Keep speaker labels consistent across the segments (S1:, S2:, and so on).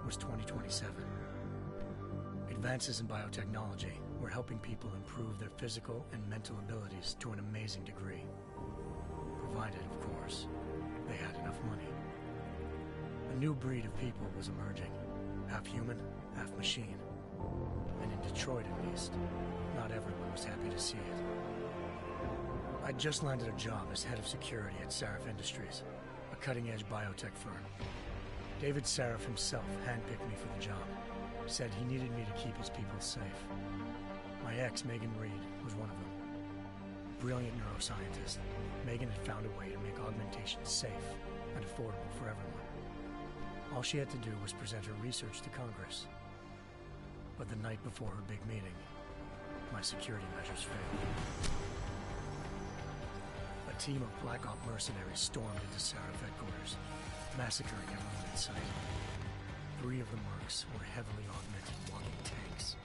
S1: was 2027. Advances in biotechnology were helping people improve their physical and mental abilities to an amazing degree. Provided, of course, they had enough money. A new breed of people was emerging, half human, half machine. And in Detroit, at least, not everyone was happy to see it. I'd just landed a job as head of security at Sarif Industries, a cutting-edge biotech firm. David Sarif himself handpicked me for the job, said he needed me to keep his people safe. My ex, Megan Reed, was one of them. Brilliant neuroscientist, Megan had found a way to make augmentation safe and affordable for everyone. All she had to do was present her research to Congress. But the night before her big meeting, my security measures failed. A team of Black Op mercenaries stormed into Sarif headquarters, massacring everyone in sight. 3 of the mercs were heavily augmented walking tanks.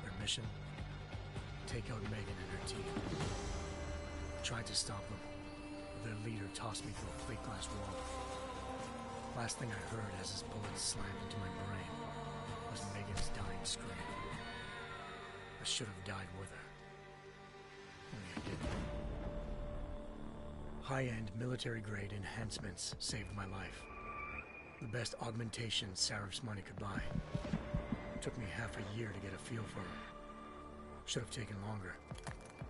S1: Their mission? Take out Megan and her team. I tried to stop them, but their leader tossed me through a plate glass wall. Last thing I heard as his bullets slammed into my brain was Megan's dying scream. I should have died with her. Only I didn't. High-end military-grade enhancements saved my life. The best augmentation Sarif's money could buy. It took me half a year to get a feel for them. Should have taken longer.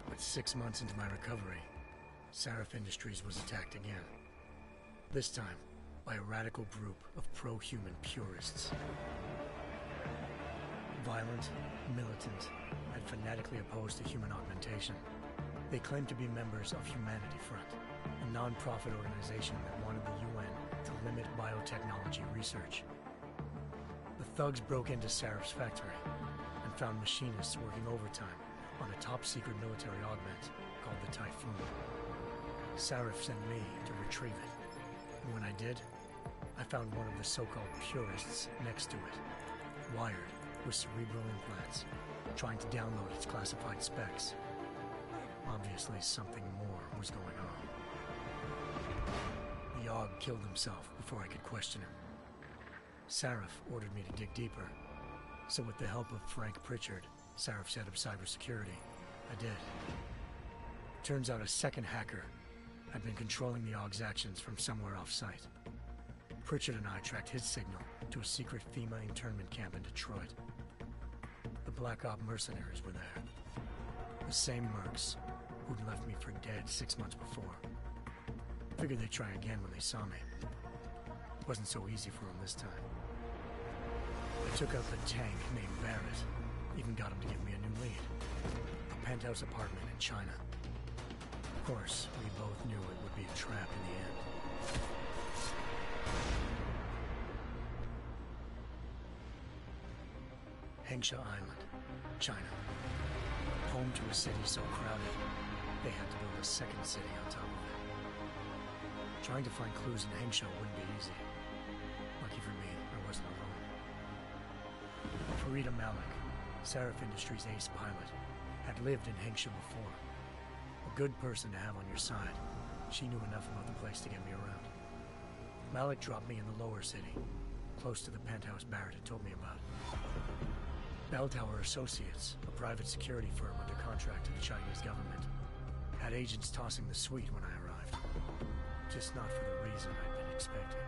S1: But 6 months into my recovery, Sarif Industries was attacked again. This time, by a radical group of pro-human purists. Violent, militant, and fanatically opposed to human augmentation. They claimed to be members of Humanity Front, a non-profit organization that wanted the UN to limit biotechnology research. The thugs broke into Sarif's factory and found machinists working overtime on a top-secret military augment called the Typhoon. Sarif sent me to retrieve it, and when I did, I found one of the so-called purists next to it, wired with cerebral implants, trying to download its classified specs. Obviously, something more was going on. The Aug killed himself before I could question him. Sarif ordered me to dig deeper, so with the help of Frank Pritchard, Sarif's head of cybersecurity, I did. Turns out a second hacker had been controlling the Aug's actions from somewhere off-site. Pritchard and I tracked his signal to a secret FEMA internment camp in Detroit. The Black Op mercenaries were there. The same mercs who'd left me for dead 6 months before. Figured they'd try again when they saw me. Wasn't so easy for them this time. I took out the tank named Barrett. Even got him to give me a new lead. A penthouse apartment in China. Of course, we both knew it would be a trap in the end. Hengsha Island, China. Home to a city so crowded, they had to build a second city on top of it. Trying to find clues in Hengsha wouldn't be easy. Lucky for me, I wasn't alone. Farida Malik, Sarif Industries' ace pilot, had lived in Hengsha before. A good person to have on your side. She knew enough about the place to get me around. Malik dropped me in the lower city, close to the penthouse Barrett had told me about. Bell Tower Associates, a private security firm under contract to the Chinese government, had agents tossing the suite when I arrived. Just not for the reason I'd been expecting.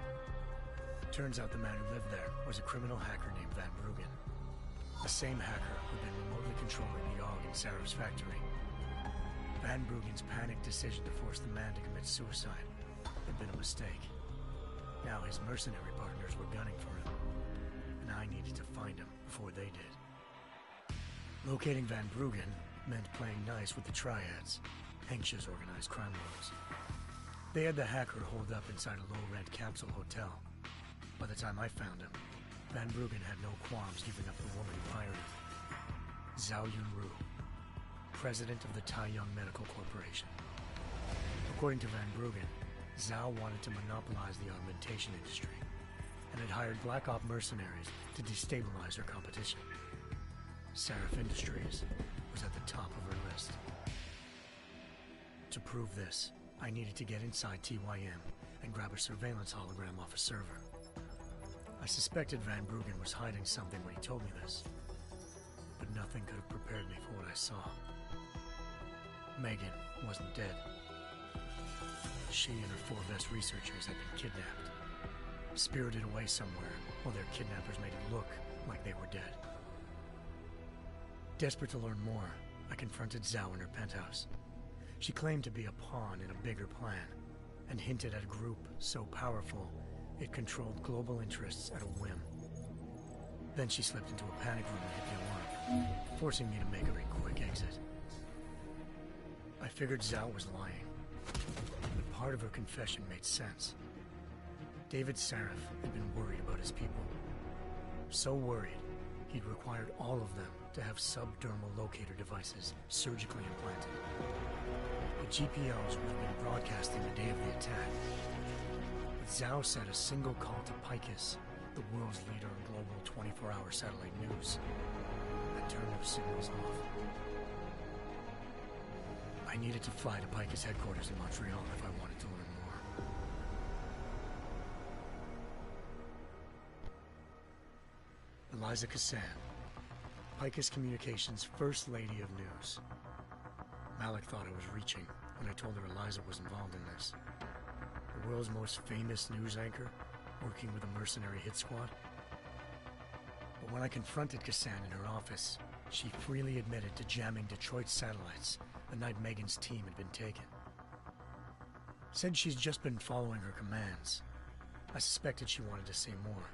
S1: Turns out the man who lived there was a criminal hacker named Van Bruggen. The same hacker who'd been remotely controlling the Aug in Sarif's factory. Van Bruggen's panicked decision to force the man to commit suicide had been a mistake. Now his mercenary partners were gunning for him, and I needed to find him before they did. Locating Van Bruggen meant playing nice with the Triads, Hengsha's organized crime lords. They had the hacker holed up inside a low-rent capsule hotel. By the time I found him, Van Bruggen had no qualms giving up the woman who hired him. Zhao Yunru, president of the Taiyang Medical Corporation. According to Van Bruggen, Zhao wanted to monopolize the augmentation industry and had hired Black Op mercenaries to destabilize her competition. Sarif Industries was at the top of her list. To prove this, I needed to get inside TYM and grab a surveillance hologram off a server. I suspected Van Bruggen was hiding something when he told me this, but nothing could have prepared me for what I saw. Megan wasn't dead. She and her 4 best researchers had been kidnapped, spirited away somewhere while their kidnappers made it look like they were dead. Desperate to learn more, I confronted Zhao in her penthouse. She claimed to be a pawn in a bigger plan, and hinted at a group so powerful it controlled global interests at a whim. Then she slipped into a panic room and hit the alarm, forcing me to make a very quick exit. I figured Zhao was lying, but part of her confession made sense. David Sarif had been worried about his people. So worried, he'd required all of them to have subdermal locator devices surgically implanted. The GPOs would have been broadcasting the day of the attack. But Zhao said a single call to Picus, the world's leader in global 24-hour satellite news, had turned those signals off. I needed to fly to Picus headquarters in Montreal if I wanted to learn more. Eliza Cassan, Picus Communications' First Lady of News. Malik thought I was reaching when I told her Eliza was involved in this. The world's most famous news anchor, working with a mercenary hit squad. But when I confronted Cassan in her office, she freely admitted to jamming Detroit's satellites the night Megan's team had been taken. Said she's just been following her commands. I suspected she wanted to say more.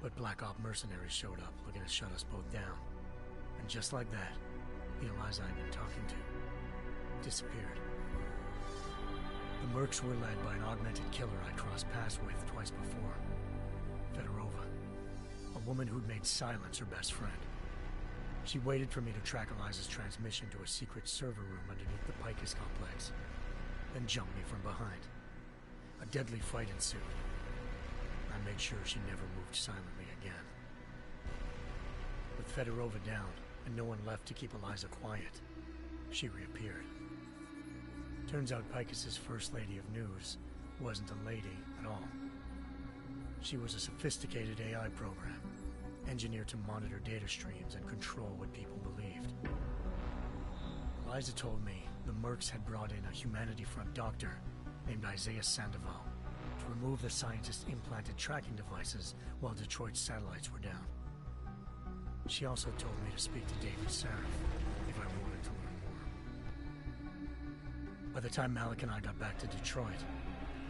S1: But Black Op mercenaries showed up looking to shut us both down. And just like that, the Eliza I'd been talking to disappeared. The Mercs were led by an augmented killer I crossed paths with twice before, Fedorova, a woman who'd made silence her best friend. She waited for me to track Eliza's transmission to a secret server room underneath the Picus complex, then jumped me from behind. A deadly fight ensued. I made sure she never moved silently again. With Fedorova down and no one left to keep Eliza quiet, she reappeared. Turns out Picus's First Lady of News wasn't a lady at all. She was a sophisticated AI program, engineered to monitor data streams and control what people believed. Eliza told me the Mercs had brought in a Humanity Front doctor named Isaiah Sandoval to remove the scientist's implanted tracking devices while Detroit's satellites were down. She also told me to speak to David Sarif if I wanted to learn more. By the time Malik and I got back to Detroit,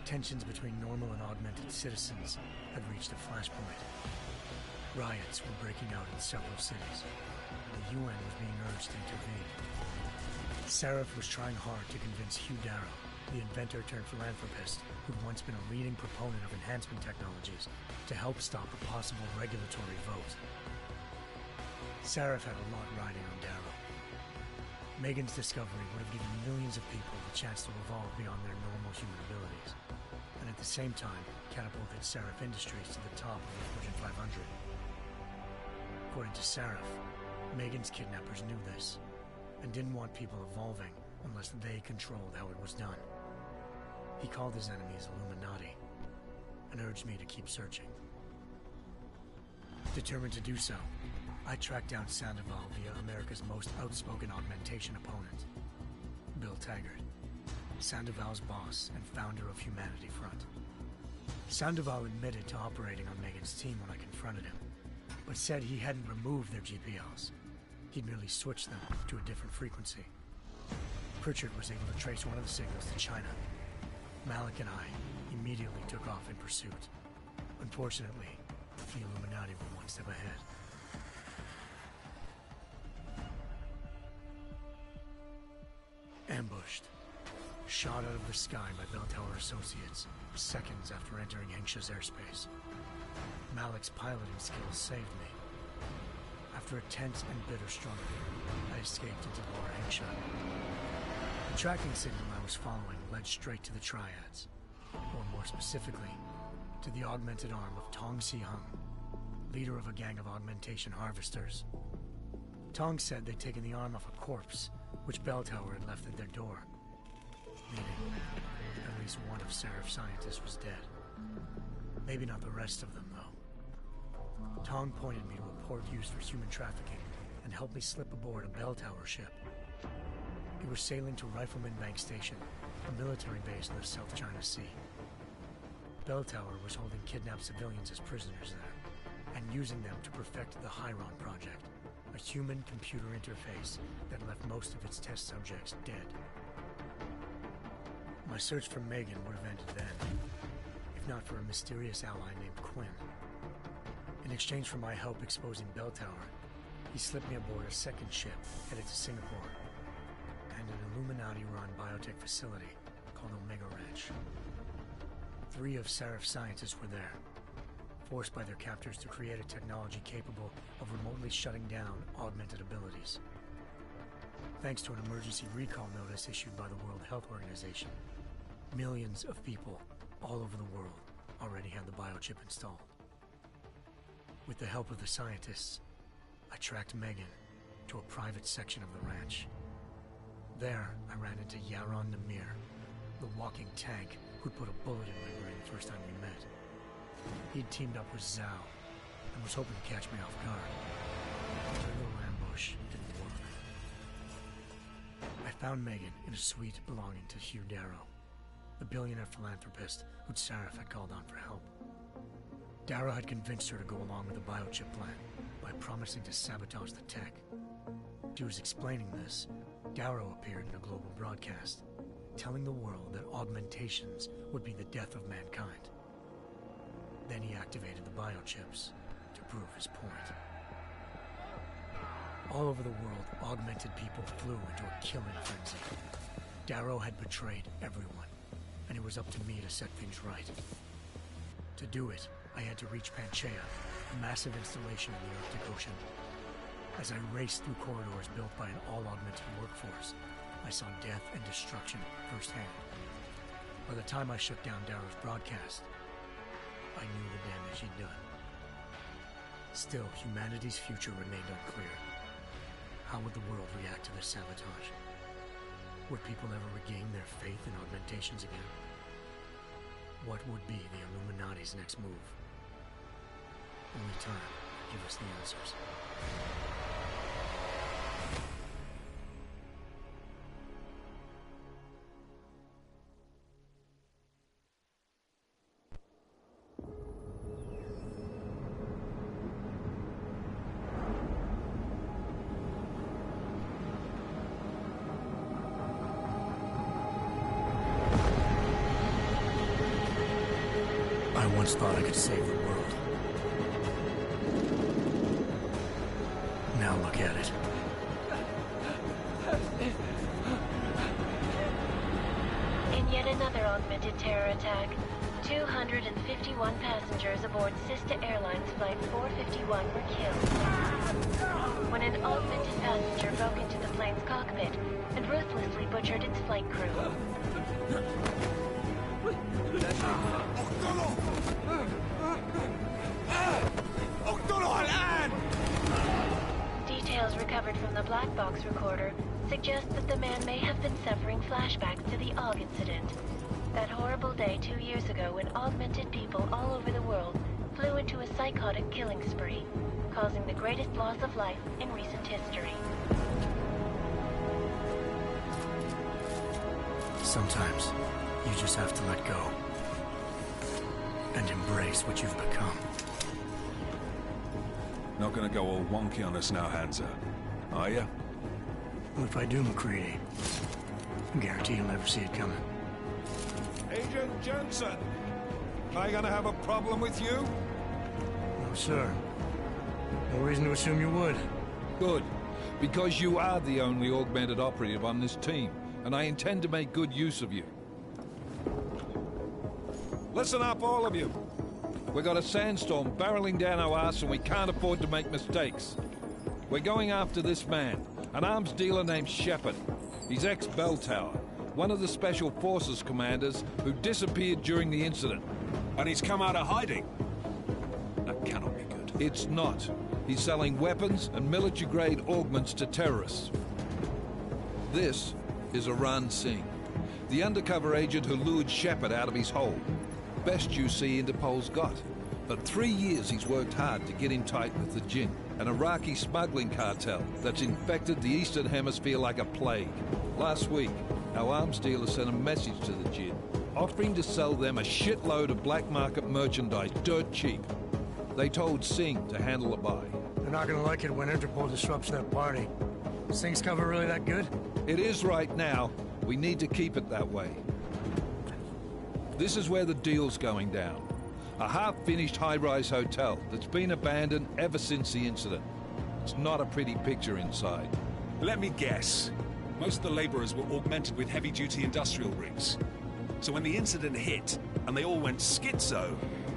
S1: tensions between normal and augmented citizens had reached a flashpoint. Riots were breaking out in several cities, and the UN was being urged to intervene. Sarif was trying hard to convince Hugh Darrow, the inventor-turned-philanthropist who'd once been a leading proponent of enhancement technologies, to help stop a possible regulatory vote. Sarif had a lot riding on Darrow. Megan's discovery would have given millions of people the chance to evolve beyond their normal human abilities, and at the same time catapulted Sarif Industries to the top of the Fortune 500. According to Sarif, Megan's kidnappers knew this, and didn't want people evolving unless they controlled how it was done. He called his enemies Illuminati, and urged me to keep searching. Determined to do so, I tracked down Sandoval via America's most outspoken augmentation opponent, Bill Taggart, Sandoval's boss and founder of Humanity Front. Sandoval admitted to operating on Megan's team when I confronted him, but said he hadn't removed their GPLs. He'd merely switched them to a different frequency. Pritchard was able to trace one of the signals to China. Malik and I immediately took off in pursuit. Unfortunately, the Illuminati were one step ahead. Ambushed. Shot out of the sky by Bell Tower Associates, seconds after entering Hengsha's airspace. Malik's piloting skills saved me. After a tense and bitter struggle, I escaped into Lower Hengsha. The tracking signal I was following led straight to the Triads, or more specifically, to the augmented arm of Tong Si-hung, leader of a gang of augmentation harvesters. Tong said they'd taken the arm off a corpse, which Bell Tower had left at their door, meaning at least one of Sarif's scientists was dead. Maybe not the rest of them, though. Tong pointed me to a port used for human trafficking and helped me slip aboard a bell tower ship. We were sailing to Rifleman Bank Station, a military base in the South China Sea. Bell Tower was holding kidnapped civilians as prisoners there, and using them to perfect the Chiron Project, a human-computer interface that left most of its test subjects dead. My search for Megan would have ended then, if not for a mysterious ally named Quinn. In exchange for my help exposing Bell Tower, he slipped me aboard a second ship headed to Singapore, and an Illuminati-run biotech facility called Omega Ranch. 3 of Seraph's scientists were there, forced by their captors to create a technology capable of remotely shutting down augmented abilities. Thanks to an emergency recall notice issued by the World Health Organization, millions of people all over the world already had the biochip installed. With the help of the scientists, I tracked Megan to a private section of the ranch. There, I ran into Yaron Namir, the walking tank who'd put a bullet in my brain the first time we met. He'd teamed up with Zhao and was hoping to catch me off guard. But their little ambush didn't work. I found Megan in a suite belonging to Hugh Darrow, the billionaire philanthropist who Seraph had called on for help. Darrow had convinced her to go along with the biochip plan by promising to sabotage the tech. To his explaining this, Darrow appeared in a global broadcast, telling the world that augmentations would be the death of mankind. Then he activated the biochips to prove his point. All over the world, augmented people flew into a killing frenzy. Darrow had betrayed everyone, and it was up to me to set things right. To do it, I had to reach Panchaea, a massive installation in the Arctic Ocean. As I raced through corridors built by an all-augmented workforce, I saw death and destruction firsthand. By the time I shut down Darrow's broadcast, I knew the damage he'd done. Still, humanity's future remained unclear. How would the world react to this sabotage? Would people ever regain their faith in augmentations again? What would be the Illuminati's next move? Only time will give us the answers. I once thought I could save the world. Now look at it.
S2: In yet another augmented terror attack, 251 passengers aboard Sister Airlines Flight 451 were killed when an augmented passenger broke into the plane's cockpit and ruthlessly butchered its flight crew. Details recovered from the black box recorder suggest that the man may have been suffering flashbacks to the AUG incident. That horrible day 2 years ago when augmented people all over the world flew into a psychotic killing spree, causing the greatest loss of life in recent history.
S1: Sometimes, you just have to let go. And embrace what you've become.
S3: Not gonna go all wonky on us now, Hansa, are ya?
S1: Well, if I do, McCready, I guarantee you'll never see it coming.
S4: Agent Jensen, am I gonna have a problem with you?
S1: No, sir. No reason to assume you would.
S4: Good, because you are the only augmented operative on this team, and I intend to make good use of you. Listen up, all of you. We got a sandstorm barreling down our arse and we can't afford to make mistakes. We're going after this man, an arms dealer named Shepard. He's ex-Bell Tower, one of the Special Forces commanders who disappeared during the incident.
S3: And he's come out of hiding. That cannot be good.
S4: It's not. He's selling weapons and military-grade augments to terrorists. This is Aran Singh, the undercover agent who lured Shepard out of his hole. Best you see Interpol's got. For 3 years he's worked hard to get in tight with the Jinn, an Iraqi smuggling cartel that's infected the Eastern Hemisphere like a plague. Last week, our arms dealer sent a message to the Jinn, offering to sell them a shitload of black market merchandise dirt cheap. They told Singh to handle the buy.
S1: They're not gonna like it when Interpol disrupts their party. Singh's cover really that good?
S4: It is right now. We need to keep it that way. This is where the deal's going down. A half-finished high-rise hotel that's been abandoned ever since the incident. It's not a pretty picture inside.
S3: Let me guess. Most of the laborers were augmented with heavy-duty industrial rigs. So when the incident hit, and they all went schizo,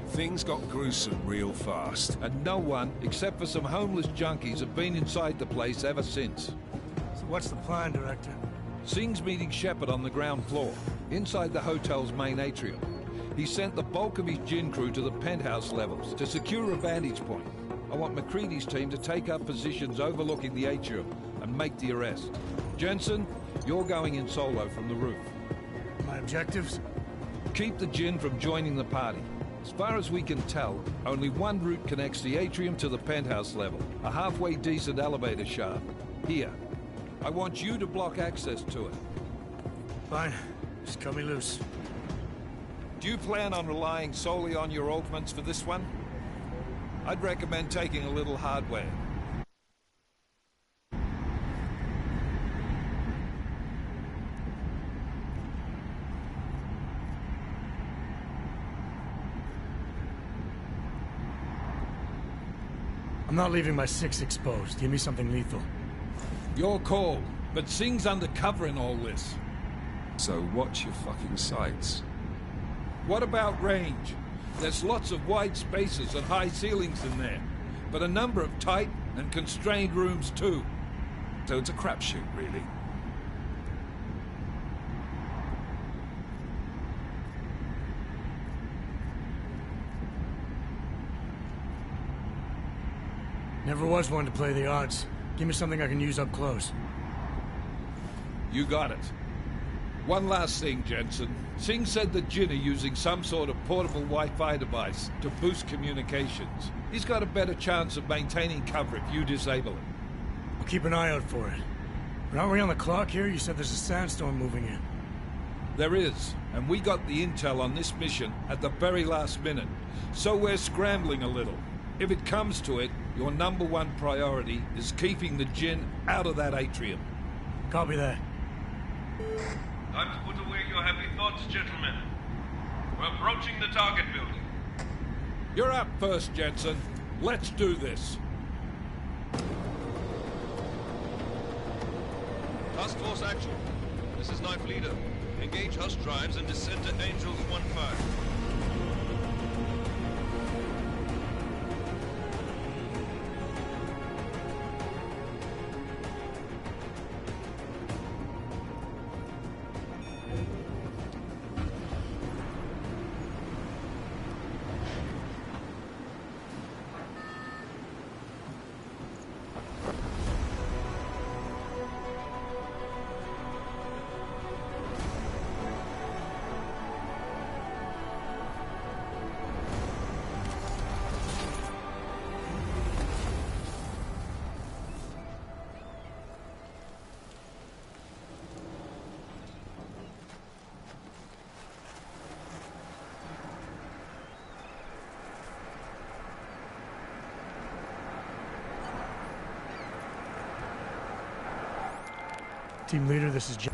S3: things got gruesome real fast.
S4: And no one, except for some homeless junkies, have been inside the place ever since.
S1: So what's the plan, Director?
S4: Singh's meeting Shepard on the ground floor, inside the hotel's main atrium. He sent the bulk of his Jinn crew to the penthouse levels to secure a vantage point. I want McCready's team to take up positions overlooking the atrium and make the arrest. Jensen, you're going in solo from the roof.
S1: My objectives?
S4: Keep the Jinn from joining the party. As far as we can tell, only one route connects the atrium to the penthouse level, a halfway decent elevator shaft. Here. I want you to block access to it.
S1: Fine. Just cut me loose.
S4: Do you plan on relying solely on your augments for this one? I'd recommend taking a little hardware.
S1: I'm not leaving my 6 exposed. Give me something lethal.
S4: Your call, but Singh's undercover in all this.
S3: So watch your fucking sights.
S4: What about range? There's lots of wide spaces and high ceilings in there, but a number of tight and constrained rooms too.
S3: So it's a crapshoot, really.
S1: Never was one to play the odds. Give me something I can use up close.
S4: You got it. One last thing, Jensen. Singh said the Jinn are using some sort of portable Wi-Fi device to boost communications. He's got a better chance of maintaining cover if you disable it.
S1: I'll keep an eye out for it. But aren't we on the clock here? You said there's a sandstorm moving in.
S4: There is, and we got the intel on this mission at the very last minute. So we're scrambling a little. If it comes to it, your #1 priority is keeping the Jinn out of that atrium.
S1: Copy that.
S5: Time to put away your heavy thoughts, gentlemen. We're approaching the target building.
S4: You're up first, Jensen. Let's do this.
S5: Task Force action. This is Knife Leader. Engage Hush drives and descend to Angels 1-5.
S1: Team leader, this is John.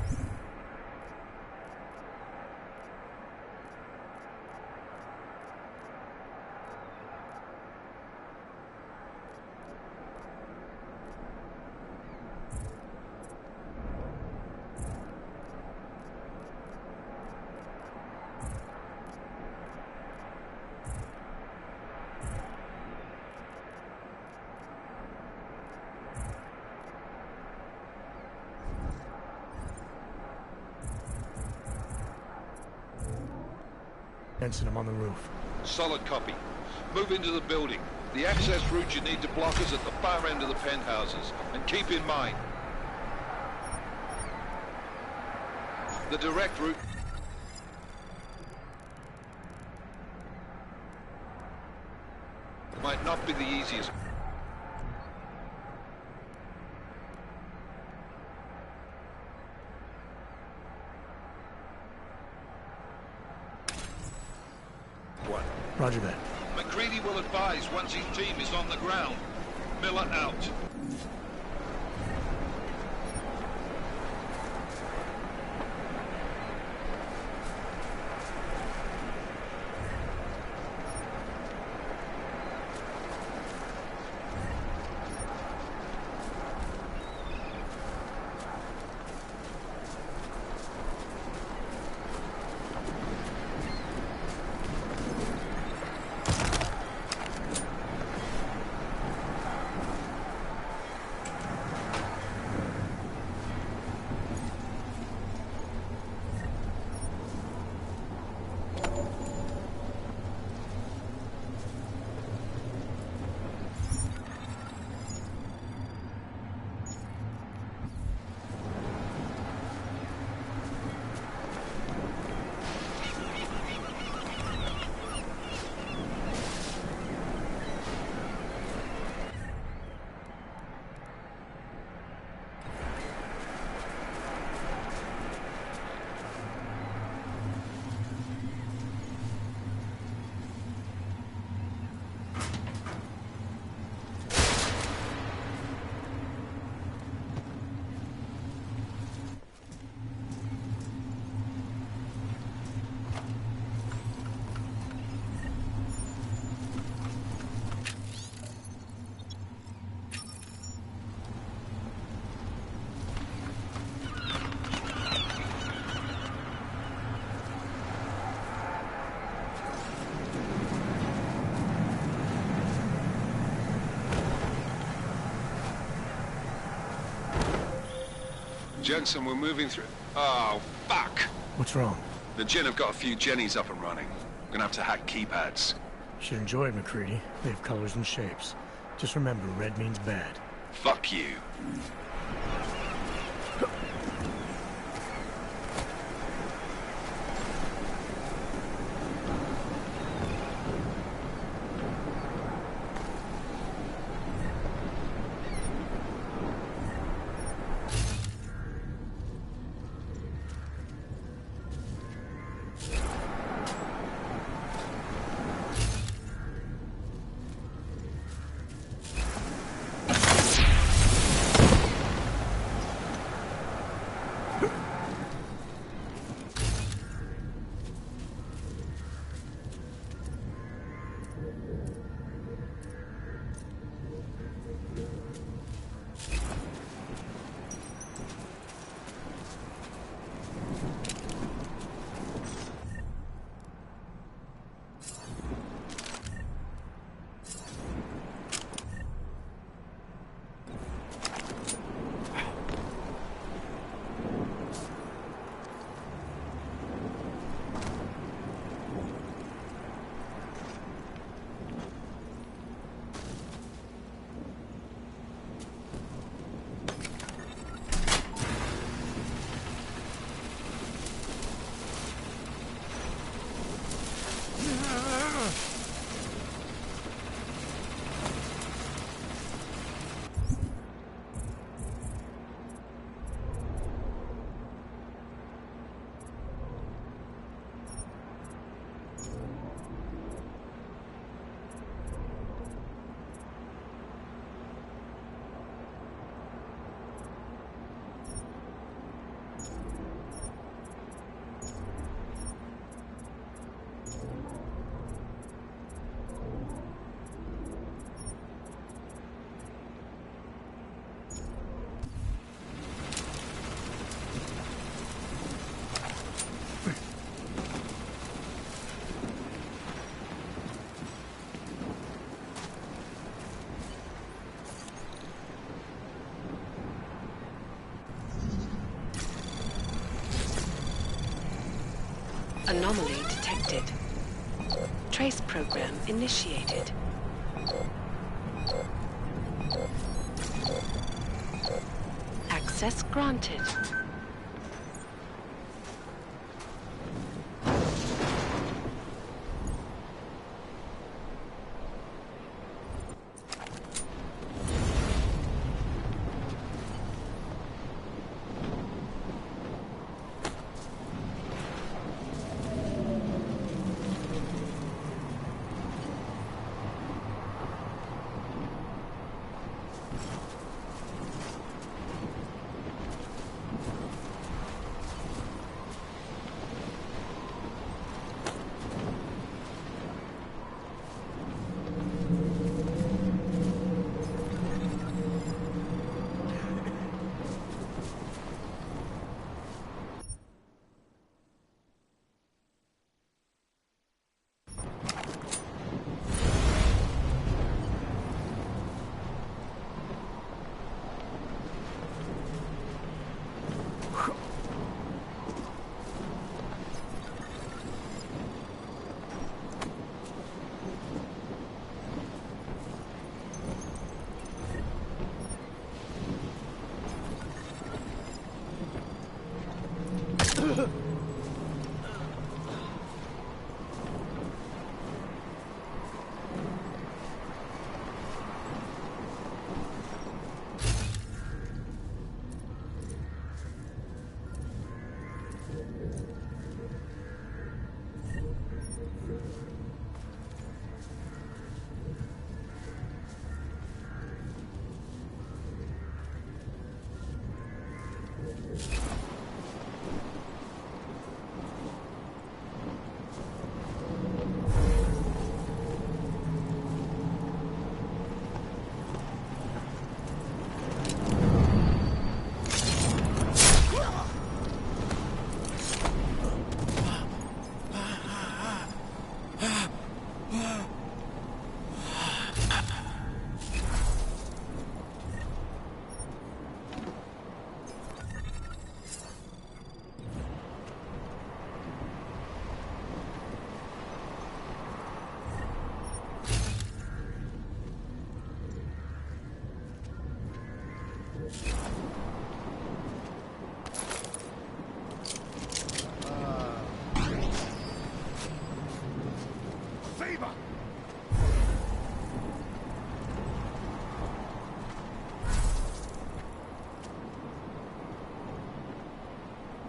S1: Jensen, I'm on the roof.
S4: Solid copy. Move into the building. The access route you need to block is at the far end of the penthouses. And keep in mind, the direct route... might not be the easiest. What?
S1: Roger that.
S4: McCready will advise once his team is on the ground. Miller out.
S3: Jensen, we're moving through... Oh, fuck!
S1: What's wrong?
S3: The Jinn have got a few Jennies up and running. We're gonna have to hack keypads.
S1: Should enjoy it, McCready. They have colors and shapes. Just remember, red means bad.
S3: Fuck you.
S6: Anomaly detected. Trace program initiated. Access granted.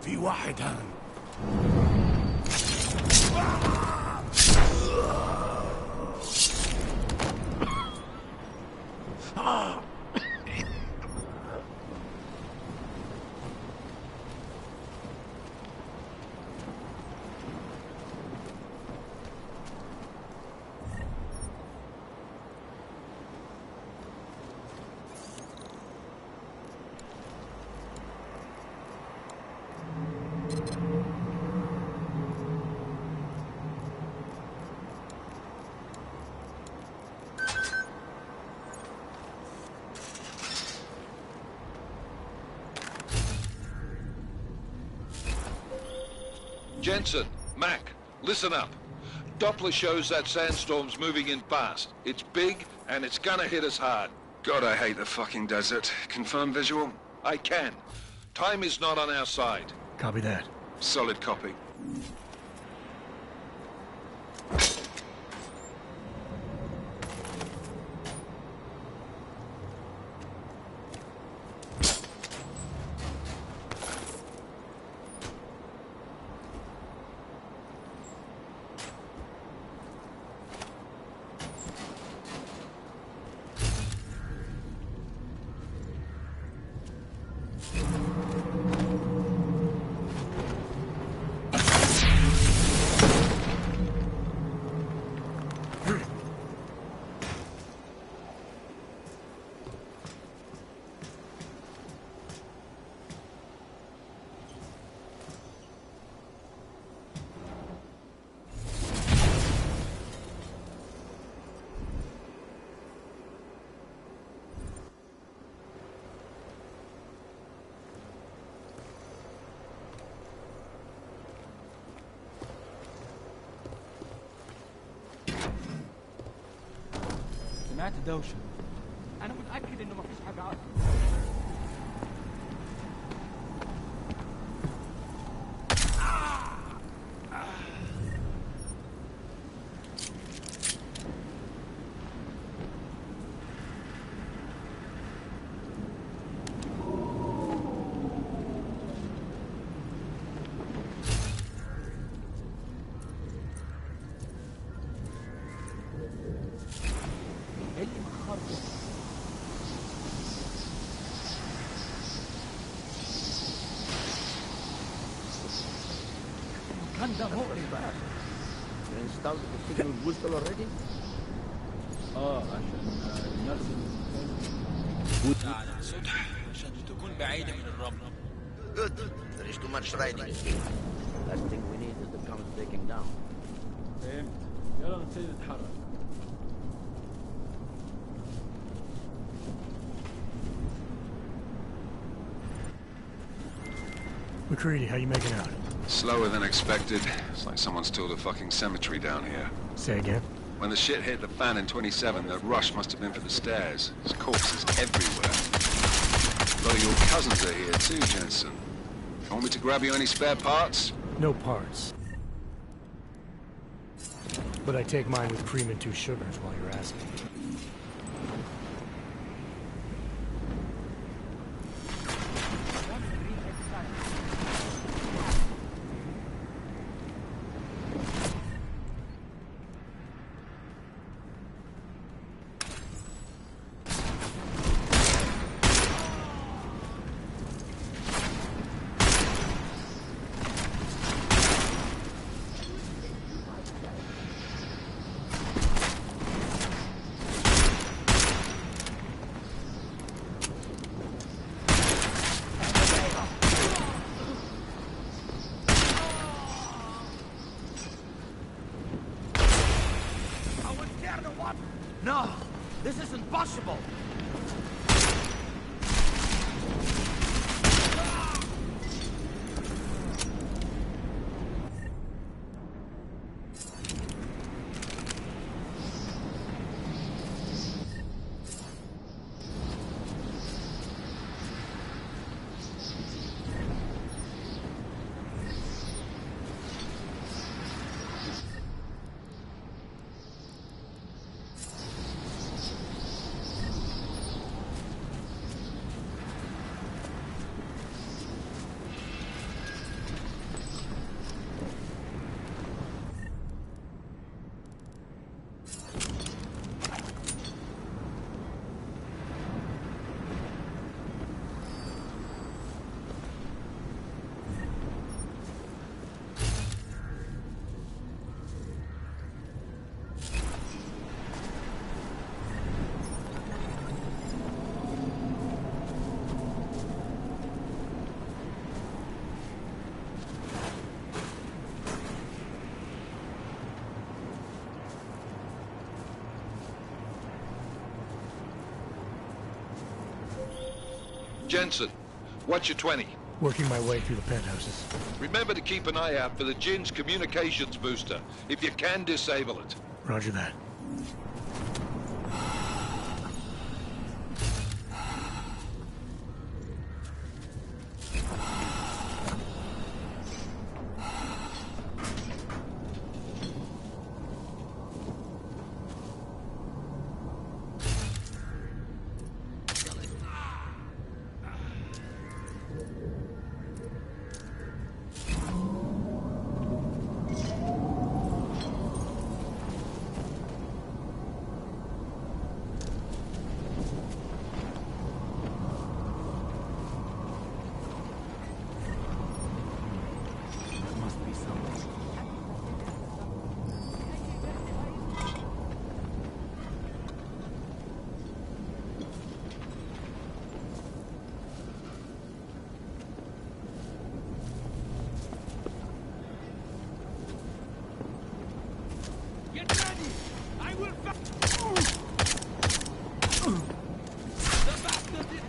S7: في واحد هان.
S4: Jensen, Mac, listen up. Doppler shows that sandstorm's moving in fast. It's big, and it's gonna hit us hard.
S3: God, I hate the fucking desert. Confirm visual?
S4: I can. Time is not on our side.
S1: Copy that.
S3: Solid copy.
S8: سمعت دوشة. أنا متأكد إنه مفيش حاجة عارفة.
S9: Installed the signal booster already?
S8: على السطح عشان تكون بعيدة من الرمل.
S9: Good. There is too much riding here. Last thing we need is the comet breaking down.
S8: فهمت. يلا نبتدي نتحرك.
S1: McCready, how you making out?
S3: Slower than expected. It's like someone's tilled a fucking cemetery down here.
S1: Say again?
S3: When the shit hit the fan in 27, the rush must have been for the stairs. There's corpses everywhere. A lot of your cousins are here too, Jensen. Want me to grab you any spare parts?
S1: No parts. But I take mine with cream and 2 sugars while you're asking.
S9: No! This isn't possible!
S4: Jensen, what's your 20?
S1: Working my way through the penthouses.
S4: Remember to keep an eye out for the Jinn's communications booster, if you can disable it.
S1: Roger that.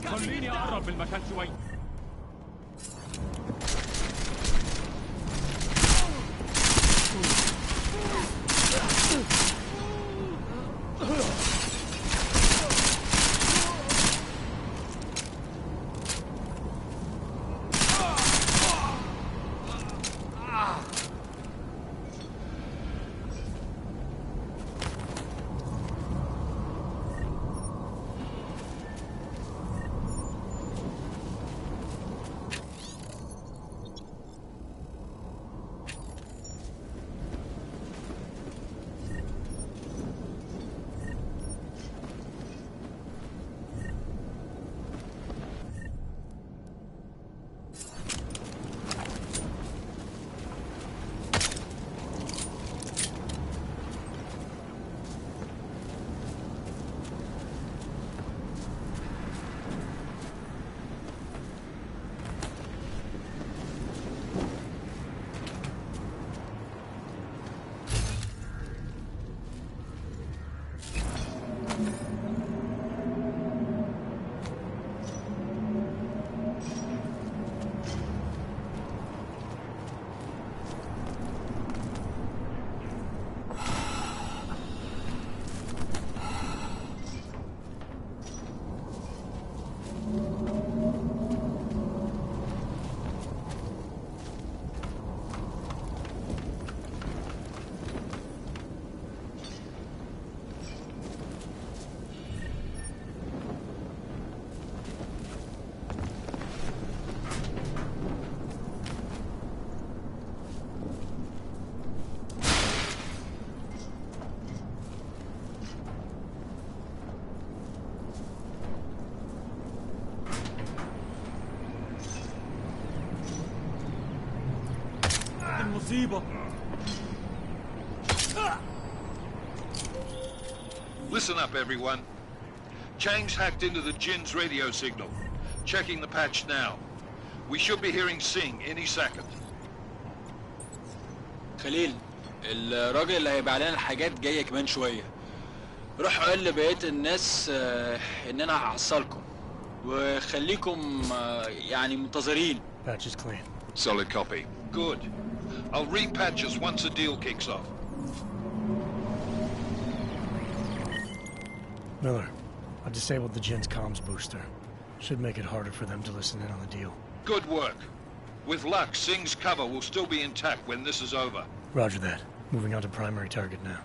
S7: خليني اقرب المكان شوي. مصيبة.
S4: Listen up, everyone. Chang's hacked into the Jinn's radio signal. Checking the patch now. We should be hearing Sing any second.
S8: خليل، الراجل اللي هيبيع لنا الحاجات جاي كمان شوية. روح قول لبقية الناس ان انا هحصلكم وخليكم يعني منتظرين.
S1: Patch is clean.
S4: Solid copy. Good. I'll repatch us once the deal kicks off.
S1: Miller, I disabled the Jinn's comms booster. Should make it harder for them to listen in on the deal.
S4: Good work. With luck, Sing's cover will still be intact when this is over.
S1: Roger that. Moving on to primary target now.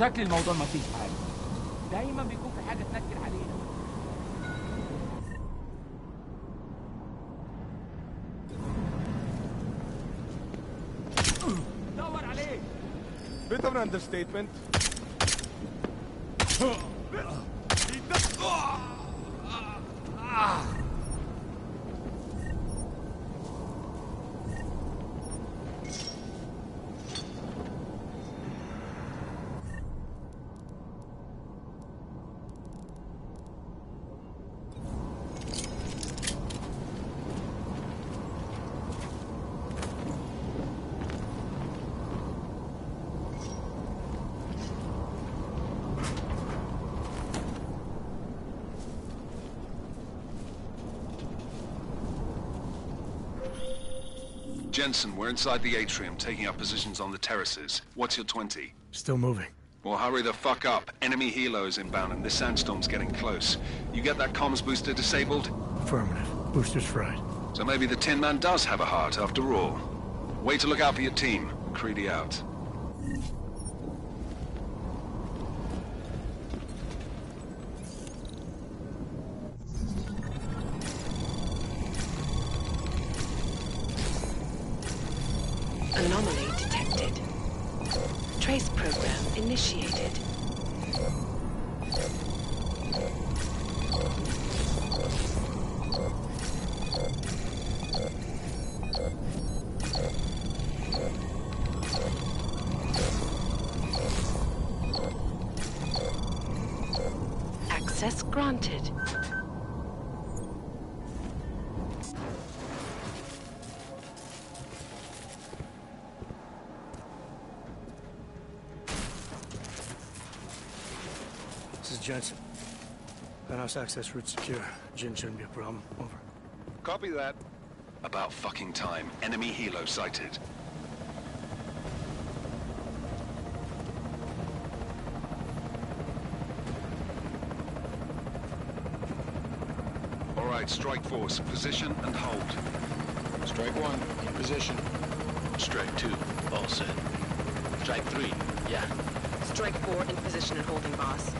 S7: شكل الموضوع ما فيش حاجة. دايما بيكون في حاجة تنكر علينا. دور عليه.
S10: Bit of an understatement.
S3: Jensen, we're inside the atrium, taking up positions on the terraces. What's your 20?
S1: Still moving.
S3: Well, hurry the fuck up. Enemy helos inbound and this sandstorm's getting close. You get that comms booster disabled?
S1: Affirmative. Booster's fried.
S3: So maybe the Tin Man does have a heart after all. Way to look out for your team. Creedy out.
S6: Anomaly detected. Trace program initiated. Access granted.
S1: This is Jensen. Penthouse access route secure. Jin shouldn't be a problem. Over.
S10: Copy that.
S3: About fucking time. Enemy helo sighted. All right, strike force. Position and hold.
S11: Strike 1, in position.
S9: Strike 2, all set. Strike 3, yeah.
S12: Strike 4 in position and holding, boss.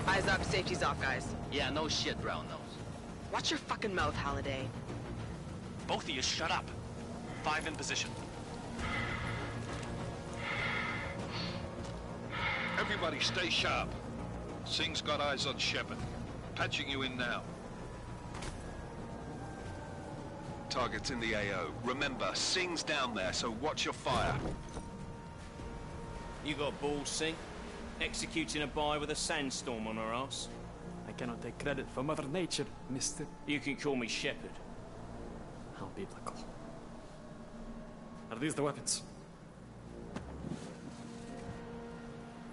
S12: Eyes up, safety's off, guys.
S9: Yeah, no shit, brown nose.
S12: Watch your fucking mouth, Halliday.
S13: Both of you shut up. 5 in position.
S4: Everybody stay sharp. Singh's got eyes on Shepard. Patching you in now.
S3: Target's in the AO. Remember, Singh's down there, so watch your fire.
S14: You got balls, Singh? Executing a buy with a sandstorm on her ass?
S7: I cannot take credit for Mother Nature, mister.
S14: You can call me Shepard.
S7: How biblical. Are these the weapons?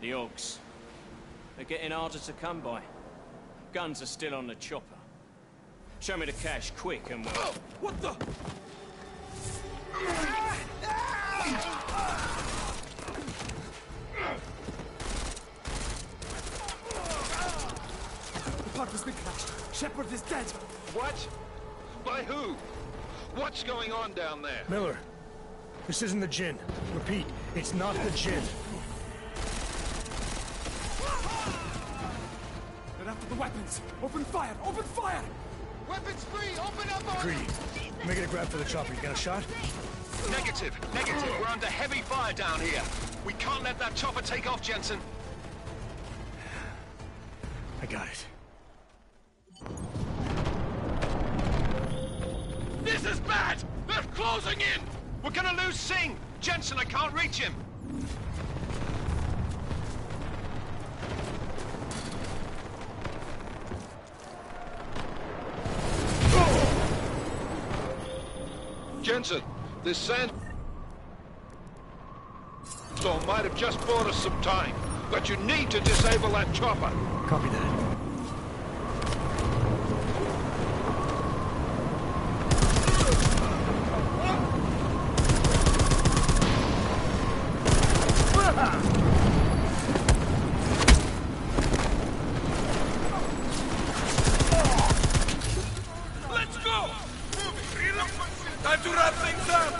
S14: The Ogs. They're getting harder to come by. Guns are still on the chopper. Show me the cash, quick, and we'll...
S7: Oh, what the? The park has been crashed. Shepard is dead.
S4: What? By who? What's going on down there?
S1: Miller, this isn't the Jinn. Repeat, it's not the Jinn.
S7: They're after the weapons. Open fire! Open fire!
S10: Weapons free! Open up!
S1: Creedy, making a grab for the chopper. You got a shot?
S3: Negative. Negative. We're under heavy fire down here. We can't let that chopper take off, Jensen.
S1: I got it.
S3: This is bad! They're closing in! We're gonna lose Singh! Jensen, I can't reach him!
S4: Jensen, this sandstorm might have just bought us some time, but you need to disable that chopper.
S1: Copy that.
S3: Let's go! Time to wrap things up!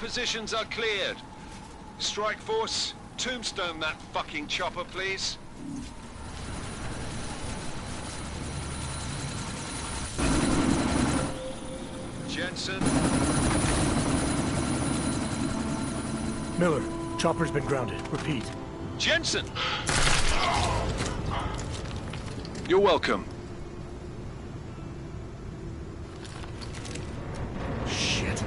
S3: positions are cleared. Strike Force, tombstone that fucking chopper, please. Jensen.
S1: Miller, chopper's been grounded. Repeat.
S3: Jensen! You're welcome.
S1: Shit.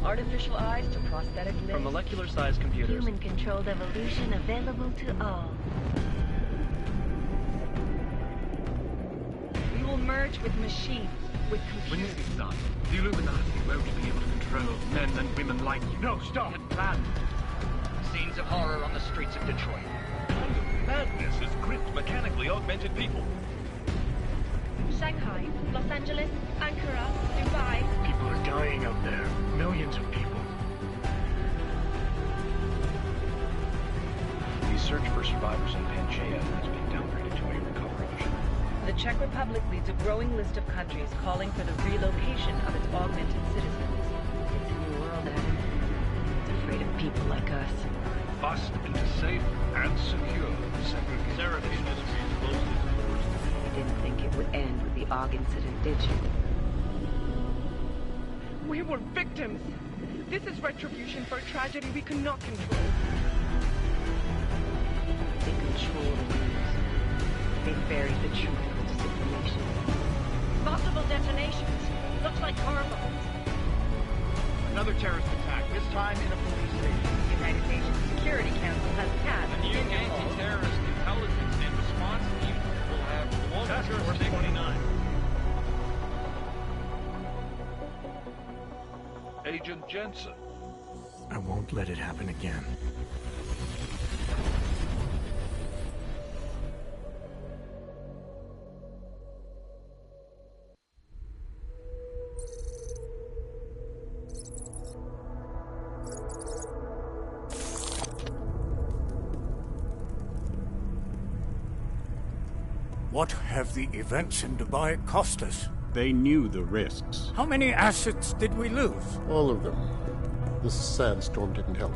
S11: Artificial eyes to prosthetic limbs.
S15: From molecular-sized computers.
S2: Human-controlled evolution available to all.
S11: We will merge with machines, with
S15: When
S11: computers.
S15: this is done, the Illuminati won't be able to control men and women like you.
S7: No, stop!
S15: Plan.
S7: Scenes of horror on the streets of Detroit.
S5: Madness has gripped mechanically augmented people.
S16: Shanghai, Los Angeles, Ankara, Dubai.
S1: People are dying out there. Millions of people.
S15: The search for survivors in Pangaea has been downgraded to a recovery mission.
S11: The Czech Republic leads a growing list of countries calling for the relocation of its augmented citizens. It's a new world, Adam. It's afraid of people like us.
S5: Bust into safe and secure segregation. Sarah Industries closes its doors.
S11: You didn't think it would end with the AUG incident, did you?
S12: We were victims. This is retribution for a tragedy we cannot control.
S11: They control the news. They buried the truth with disinformation.
S16: Possible detonations. Looks like car bombs.
S7: Another terrorist attack, this time in a police station.
S11: The United Nations Security Council has passed
S15: The new anti-terrorist intelligence and response team will have
S5: Task
S15: global
S5: Force
S15: jurisdiction.
S5: 29.
S10: Agent Jensen.
S1: I won't let it happen again.
S17: What have the events in Dubai cost us?
S18: They knew the risks.
S17: How many assets did we lose?
S19: All of them. This sandstorm didn't help.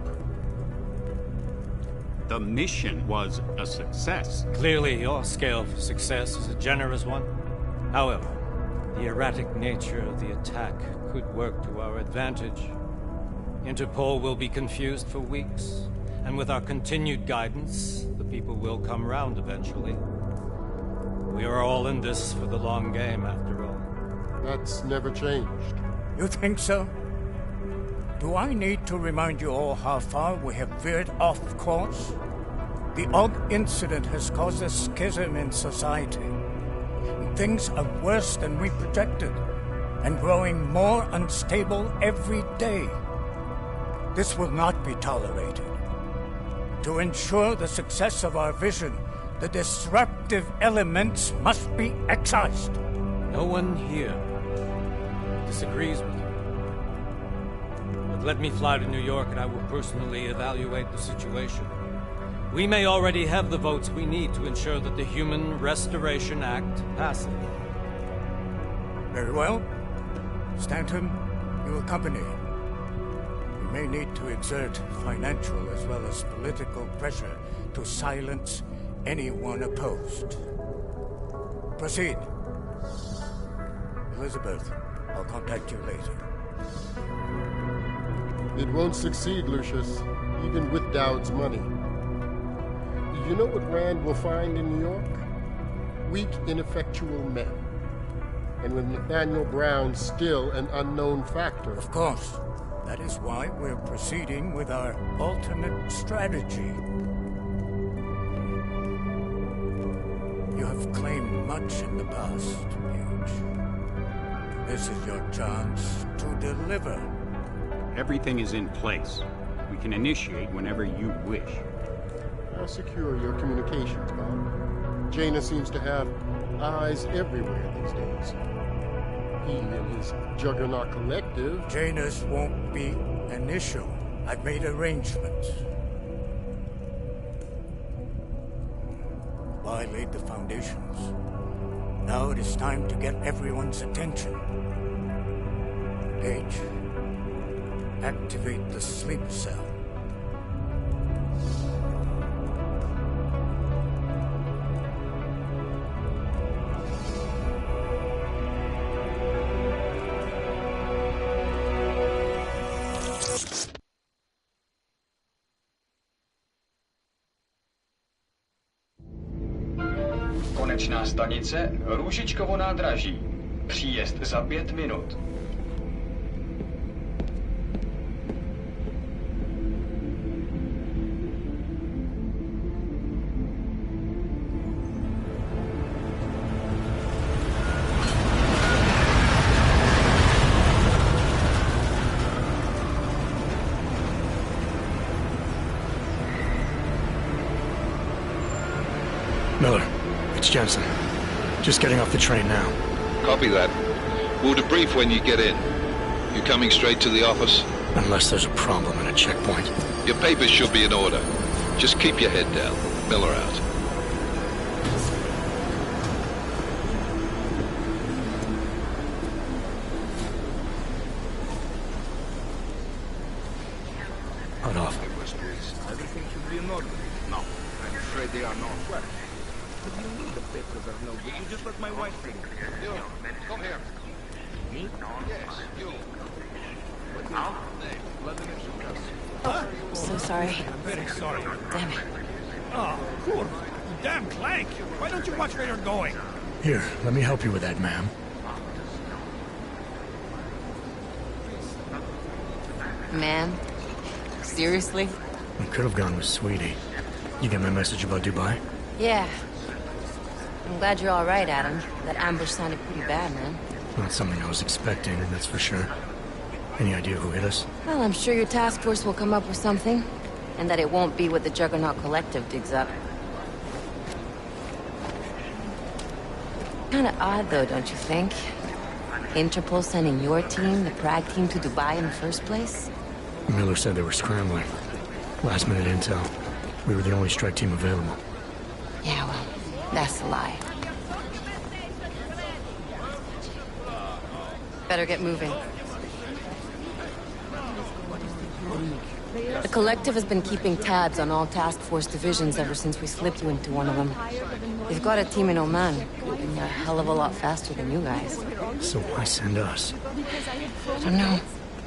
S18: The mission was a success.
S20: Clearly, your scale for success is a generous one. However, the erratic nature of the attack could work to our advantage. Interpol will be confused for weeks, and with our continued guidance, the people will come round eventually. We are all in this for the long game, after all.
S19: That's never changed.
S17: You think so? Do I need to remind you all how far we have veered off course? The AUG incident has caused a schism in society. Things are worse than we projected, and growing more unstable every day. This will not be tolerated. To ensure the success of our vision, the disruptive elements must be excised.
S20: No one here disagrees with you. But let me fly to New York and I will personally evaluate the situation. We may already have the votes we need to ensure that the Human Restoration Act passes.
S17: Very well. Stanton, you accompany. We may need to exert financial as well as political pressure to silence anyone opposed. Proceed. Elizabeth, I'll contact you later.
S19: It won't succeed, Lucius, even with Dowd's money. You know what Rand will find in New York? Weak, ineffectual men. And with Nathaniel Brown still an unknown factor.
S17: Of course. That is why we're proceeding with our alternate strategy. You have claimed much in the past, Huge. This is your chance to deliver.
S18: Everything is in place. We can initiate whenever you wish.
S19: How secure are your communications, Bob? Jaina seems to have eyes everywhere these days. He and his Juggernaut Collective...
S17: Janus won't be an issue. I've made arrangements. I laid the foundations. Now it is time to get everyone's attention. Page, activate the sleep cell.
S15: Konečná stanice Růžičkovo nádraží. Příjezd za 5 minut.
S1: Miller, it's Jensen. Just getting off the train now.
S4: Copy that. We'll debrief when you get in. You coming straight to the office?
S1: Unless there's a problem in a checkpoint.
S4: Your papers should be in order. Just keep your head down. Miller out.
S1: Hold off.
S10: Everything should be in order. No, I'm afraid they are not. What? What do you mean the papers are no good? You just let my wife think.
S4: You, come here.
S10: Me?
S4: Yes, you.
S10: What's your name? Vladimir Zhukas.
S6: So sorry.
S10: I'm very sorry.
S6: Damn it.
S10: Oh, cool. Damn Clank. Why don't you watch where you're going?
S1: Here, let me help you with that, ma'am.
S6: Man? Seriously?
S1: I could have gone with Sweetie. You get my message about Dubai?
S6: Yeah. I'm glad you're all right, Adam. That ambush sounded pretty bad, man.
S1: Not something I was expecting, that's for sure. Any idea who hit us?
S6: Well, I'm sure your task force will come up with something. And that it won't be what the Juggernaut Collective digs up. Kinda odd, though, don't you think? Interpol sending your team, the Prague team, to Dubai in the first place?
S1: Miller said they were scrambling. Last-minute intel. We were the only strike team available.
S6: Yeah, well, that's a lie. Better get moving. The Collective has been keeping tabs on all task force divisions ever since we slipped you into one of them. They've got a team in Oman, and they're a hell of a lot faster than you guys.
S1: So why send us?
S6: I don't know.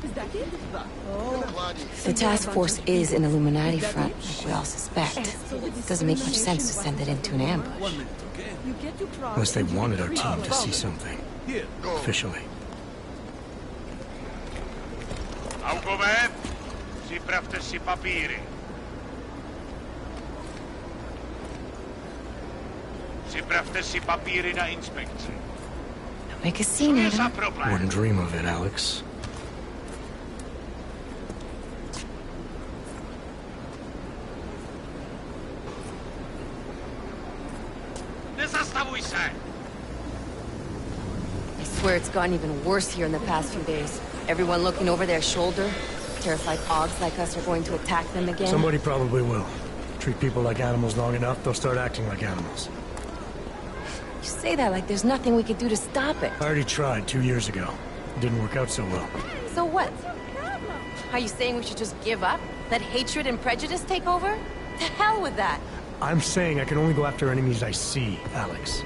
S6: If the task force is an Illuminati front, like we all suspect, it doesn't make much sense to send it into an ambush.
S1: Unless they wanted our team to see something. Officially.
S5: Augové, připravte si papíry. Připravte si papíry na inspekci.
S6: Make a scene, Adam.
S1: Wouldn't dream of it, Alex.
S5: Nezastavuj se!
S6: I swear it's gotten even worse here in the past few days. Everyone looking over their shoulder. Terrified Augs like us are going to attack them again.
S1: Somebody probably will. Treat people like animals long enough, they'll start acting like animals.
S6: You say that like there's nothing we could do to stop it.
S1: I already tried 2 years ago. It didn't work out so well.
S6: So what? Are you saying we should just give up? Let hatred and prejudice take over? To hell with that!
S1: I'm saying I can only go after enemies I see, Alex.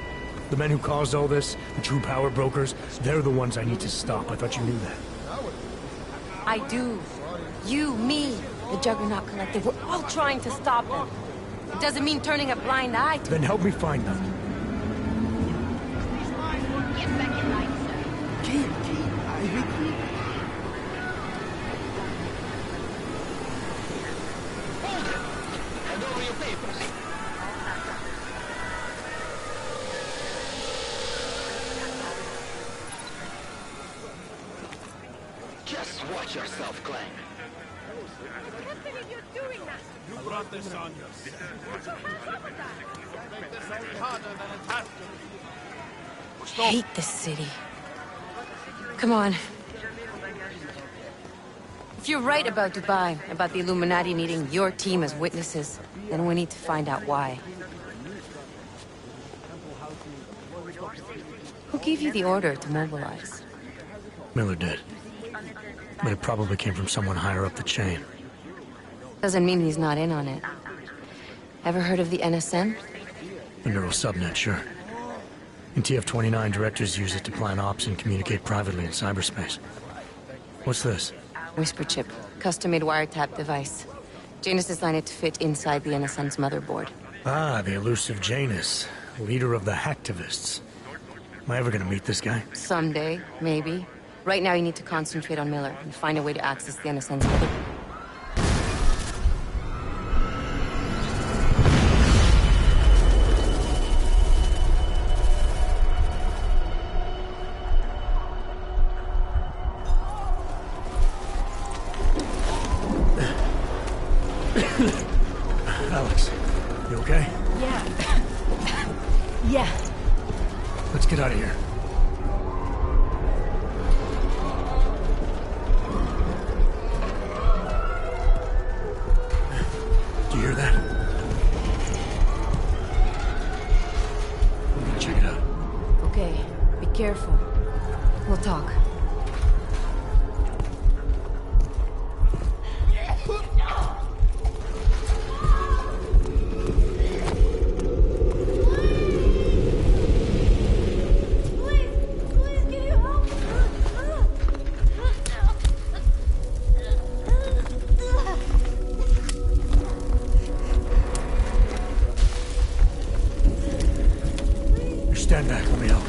S1: The men who caused all this, the true power brokers, they're the ones I need to stop. I thought you knew that.
S6: I do. You, me, the Juggernaut Collective, we're all trying to stop them. It doesn't mean turning a blind eye to
S1: Then help me find them.
S9: Just watch yourself, Clank.
S16: can't believe you're doing that!
S10: You brought this on yourself.
S16: Put your hands off of that!
S10: Make this any harder than it has to be.
S6: Hate this city. Come on. If you're right about Dubai, about the Illuminati needing your team as witnesses, then we need to find out why. Who gave you the order to mobilize?
S1: Miller did. But it probably came from someone higher up the chain.
S6: Doesn't mean he's not in on it. Ever heard of the NSM?
S1: The neural subnet, sure. In TF-29, directors use it to plan ops and communicate privately in cyberspace. What's this?
S6: Whisper chip. Custom-made wiretap device. Janus designed it to fit inside the NSM's motherboard.
S1: Ah, the elusive Janus. Leader of the hacktivists. Am I ever gonna meet this guy?
S6: Someday, maybe. Right now you need to concentrate on Miller and find a way to access the NSM's motherboard.
S1: Alex, you okay?
S6: Yeah. Yeah.
S1: Let's get out of here. Do you hear that? We're gonna check it out.
S6: Okay, be careful. We'll talk.
S1: Stand back, let me help.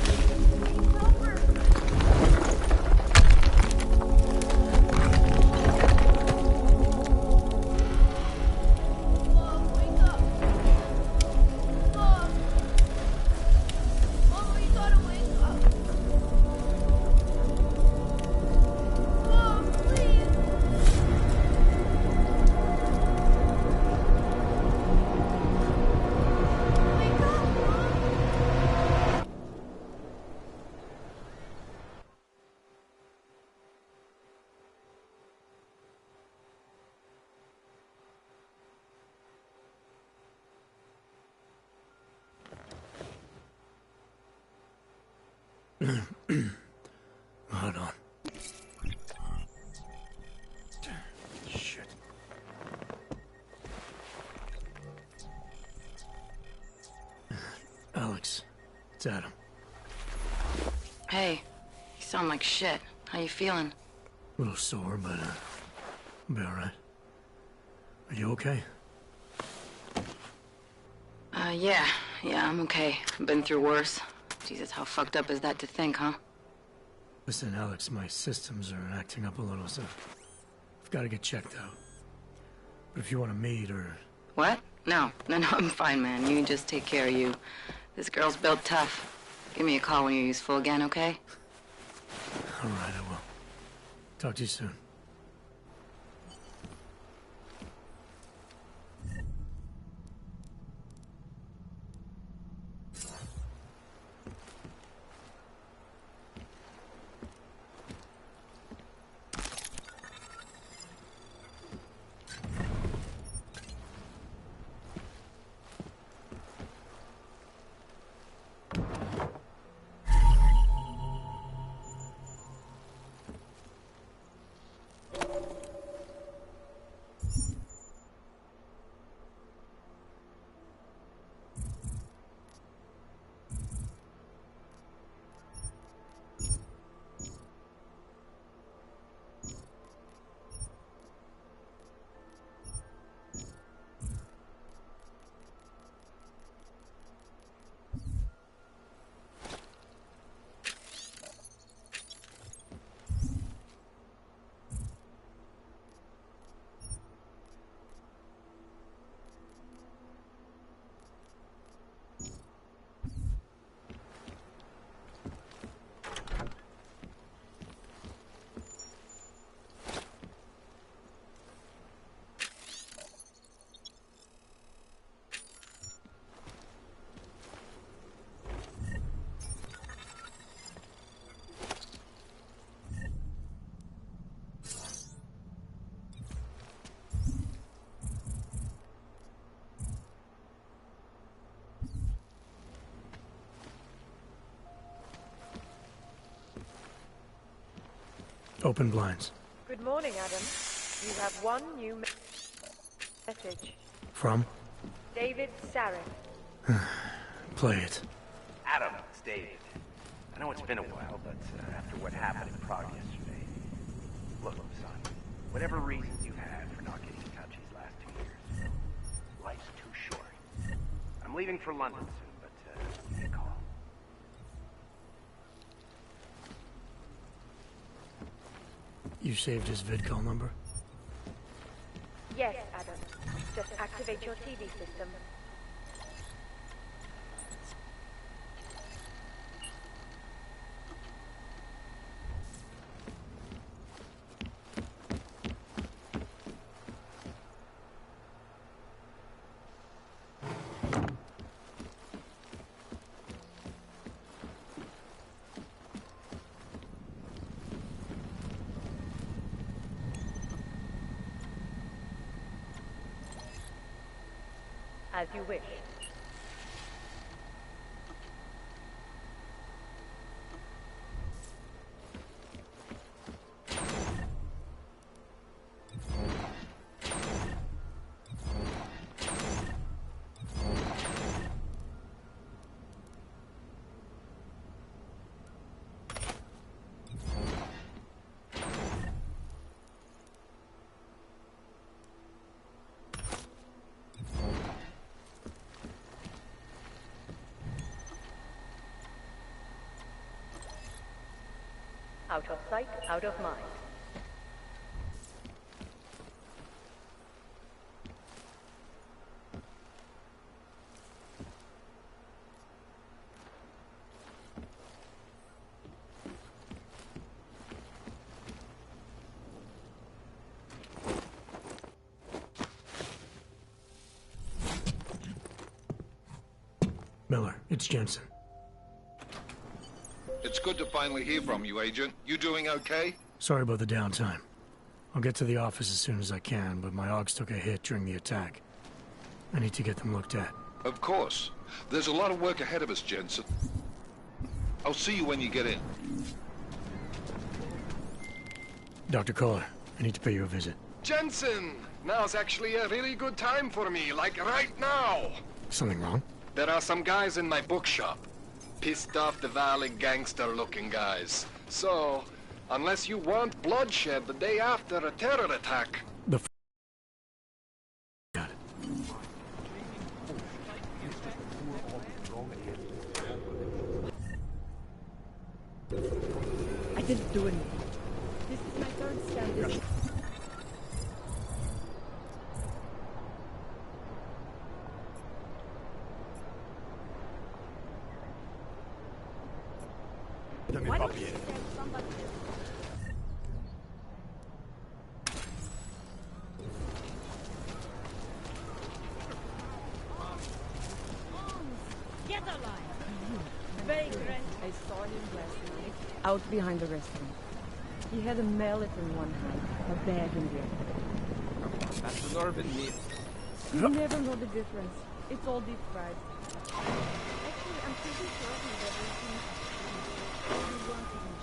S1: Hold on. Shit. Alex, it's Adam.
S6: Hey, you sound like shit. How you feeling?
S1: A little sore, but I'll be alright. Are you okay?
S6: Yeah, I'm okay. I've been through worse. Jesus, how fucked up is that to think, huh?
S1: Listen, Alex, my systems are acting up a little, so I've got to get checked out. But if you want to meet or...
S6: What? No, I'm fine, man. You just take care of you. This girl's built tough. Give me a call when you're useful again, okay?
S1: All right, I will. Talk to you soon. Open blinds.
S21: Good morning, Adam. You have one new message.
S1: From?
S21: David Sarek.
S1: Play it.
S15: Adam, it's David. I know it's been a while, but after what happened in Prague yesterday... Look, son, whatever reasons you had for not getting in touch these last 2 years, life's too short. I'm leaving for London soon, but give me a call.
S1: You saved his vidcall number?
S21: Yes, Adam. Just activate your TV system. As you wish. Out of sight, out of mind.
S1: Miller, it's Jensen.
S4: It's good to finally hear from you, Agent. You doing okay?
S1: Sorry about the downtime. I'll get to the office as soon as I can, but my Augs took a hit during the attack. I need to get them looked at.
S4: Of course. There's a lot of work ahead of us, Jensen. I'll see you when you get in.
S1: Dr. Kohler, I need to pay you a visit.
S22: Jensen! Now's actually a really good time for me, like right now!
S1: Something wrong?
S22: There are some guys in my bookshop. Pissed off the Valley gangster-looking guys. So, unless you want bloodshed the day after a terror attack...
S1: Got it.
S11: I didn't do anything. This is my third stand.
S1: Dame papier.
S16: Get alive! Vagrant!
S11: I saw him last night, out behind the restaurant. He had a mallet in one hand, a bag in the other.
S10: That's an urban meal.
S11: You never know the difference. It's all deep fried. Actually, I'm pretty certain that everything you want even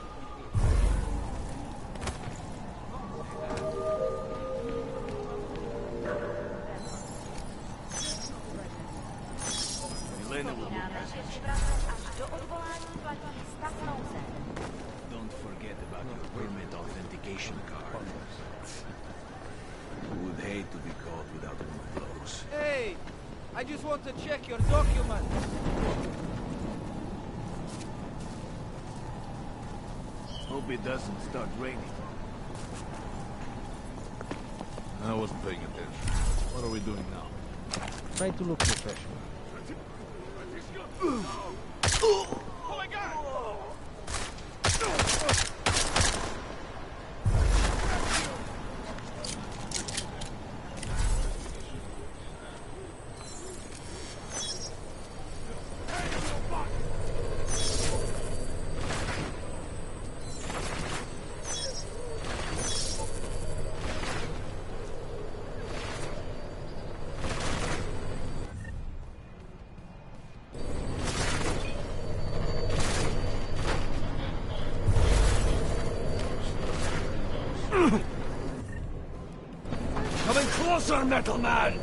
S23: Don't forget about your permit authentication card. Who would hate to be caught without one of those?
S10: Hey! I just want to check your documents.
S23: Hope it doesn't start raining.
S24: I wasn't paying attention. What are we doing now?
S10: Try to look professional.
S23: Oh my God!
S3: Coming closer, Metal Man!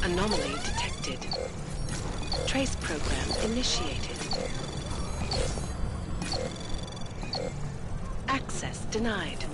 S11: Anomaly detected. Trace program initiated. Access denied.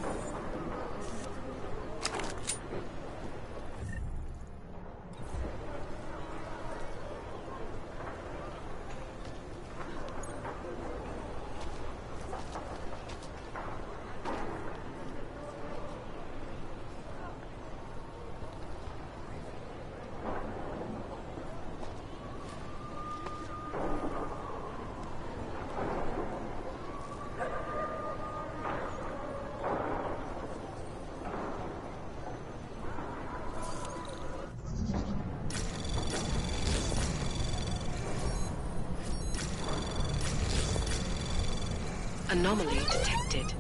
S11: Anomaly detected.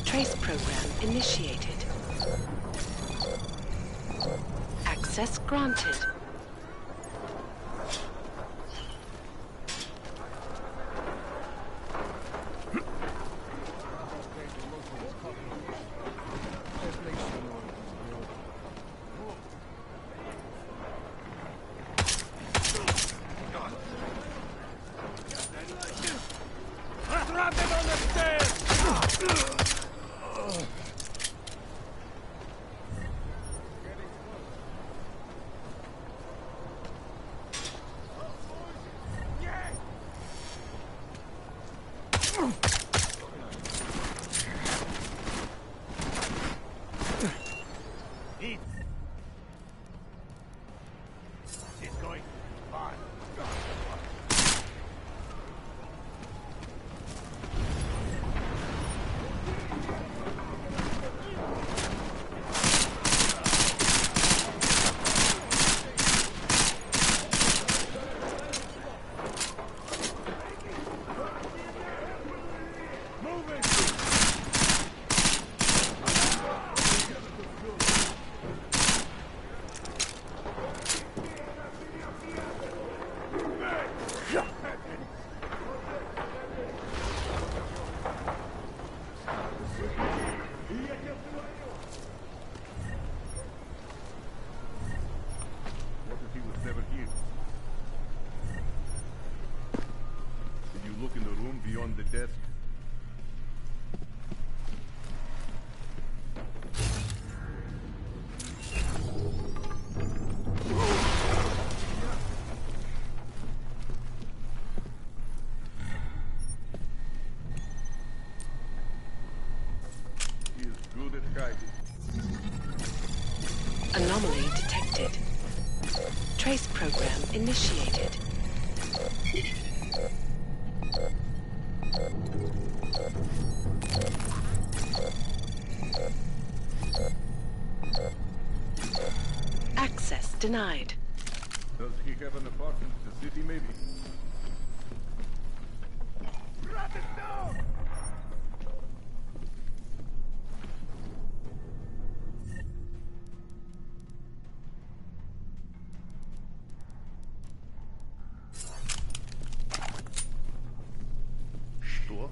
S11: Trace program initiated. Access granted.
S10: On the desk. He is good at hiding.
S11: Anomaly detected. Trace program initiated. Access denied.
S10: Does he have an apartment in the city, maybe?
S3: Drop it down!
S10: Что?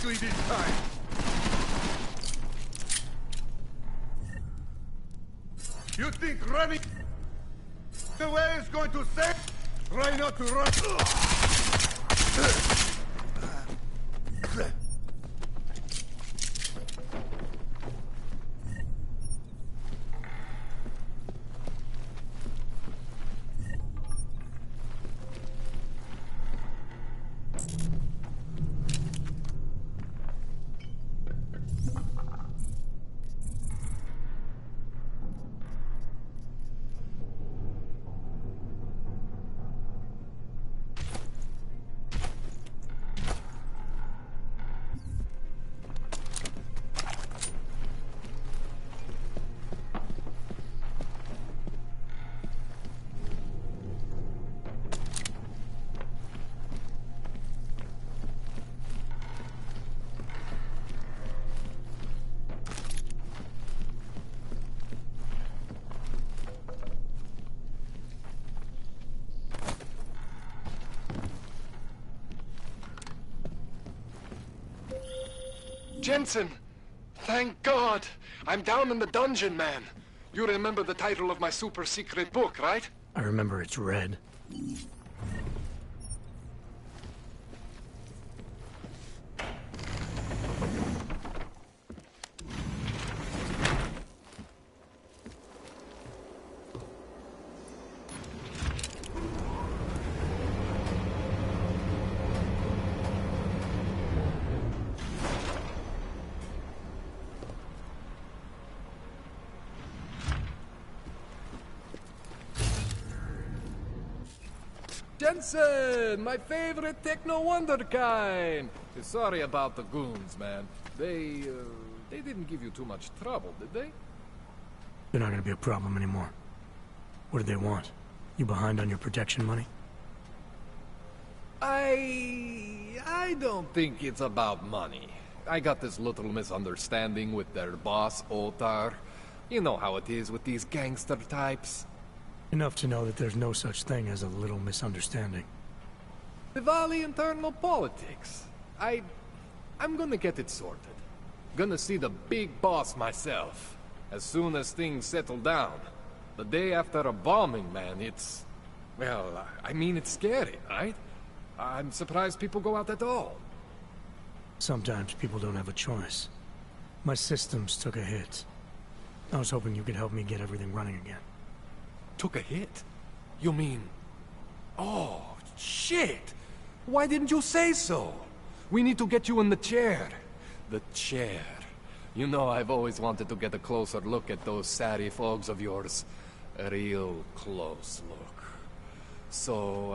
S3: quickly this time! You think running away is going to save? Try not to run.
S22: Jensen! Thank God! I'm down in the dungeon, man. You remember the title of my super secret book, right?
S1: I remember it's red.
S4: Jensen, my favorite techno wonderkind. Sorry about the goons, man. They didn't give you too much trouble, did they?
S1: They're not gonna be a problem anymore. What do they want? You behind on your protection money?
S4: I don't think it's about money. I got this little misunderstanding with their boss, Otar. You know how it is with these gangster types.
S1: Enough to know that there's no such thing as a little misunderstanding.
S4: Diwali internal politics. I'm gonna get it sorted. Gonna see the big boss myself. As soon as things settle down. The day after a bombing, man, it's... Well, I mean, it's scary, right? I'm surprised people go out at all.
S1: Sometimes people don't have a choice. My systems took a hit. I was hoping you could help me get everything running again.
S4: Took a hit? You mean... Oh, shit! Why didn't you say so? We need to get you in the chair. The chair. You know I've always wanted to get a closer look at those satty fogs of yours. A real close look. So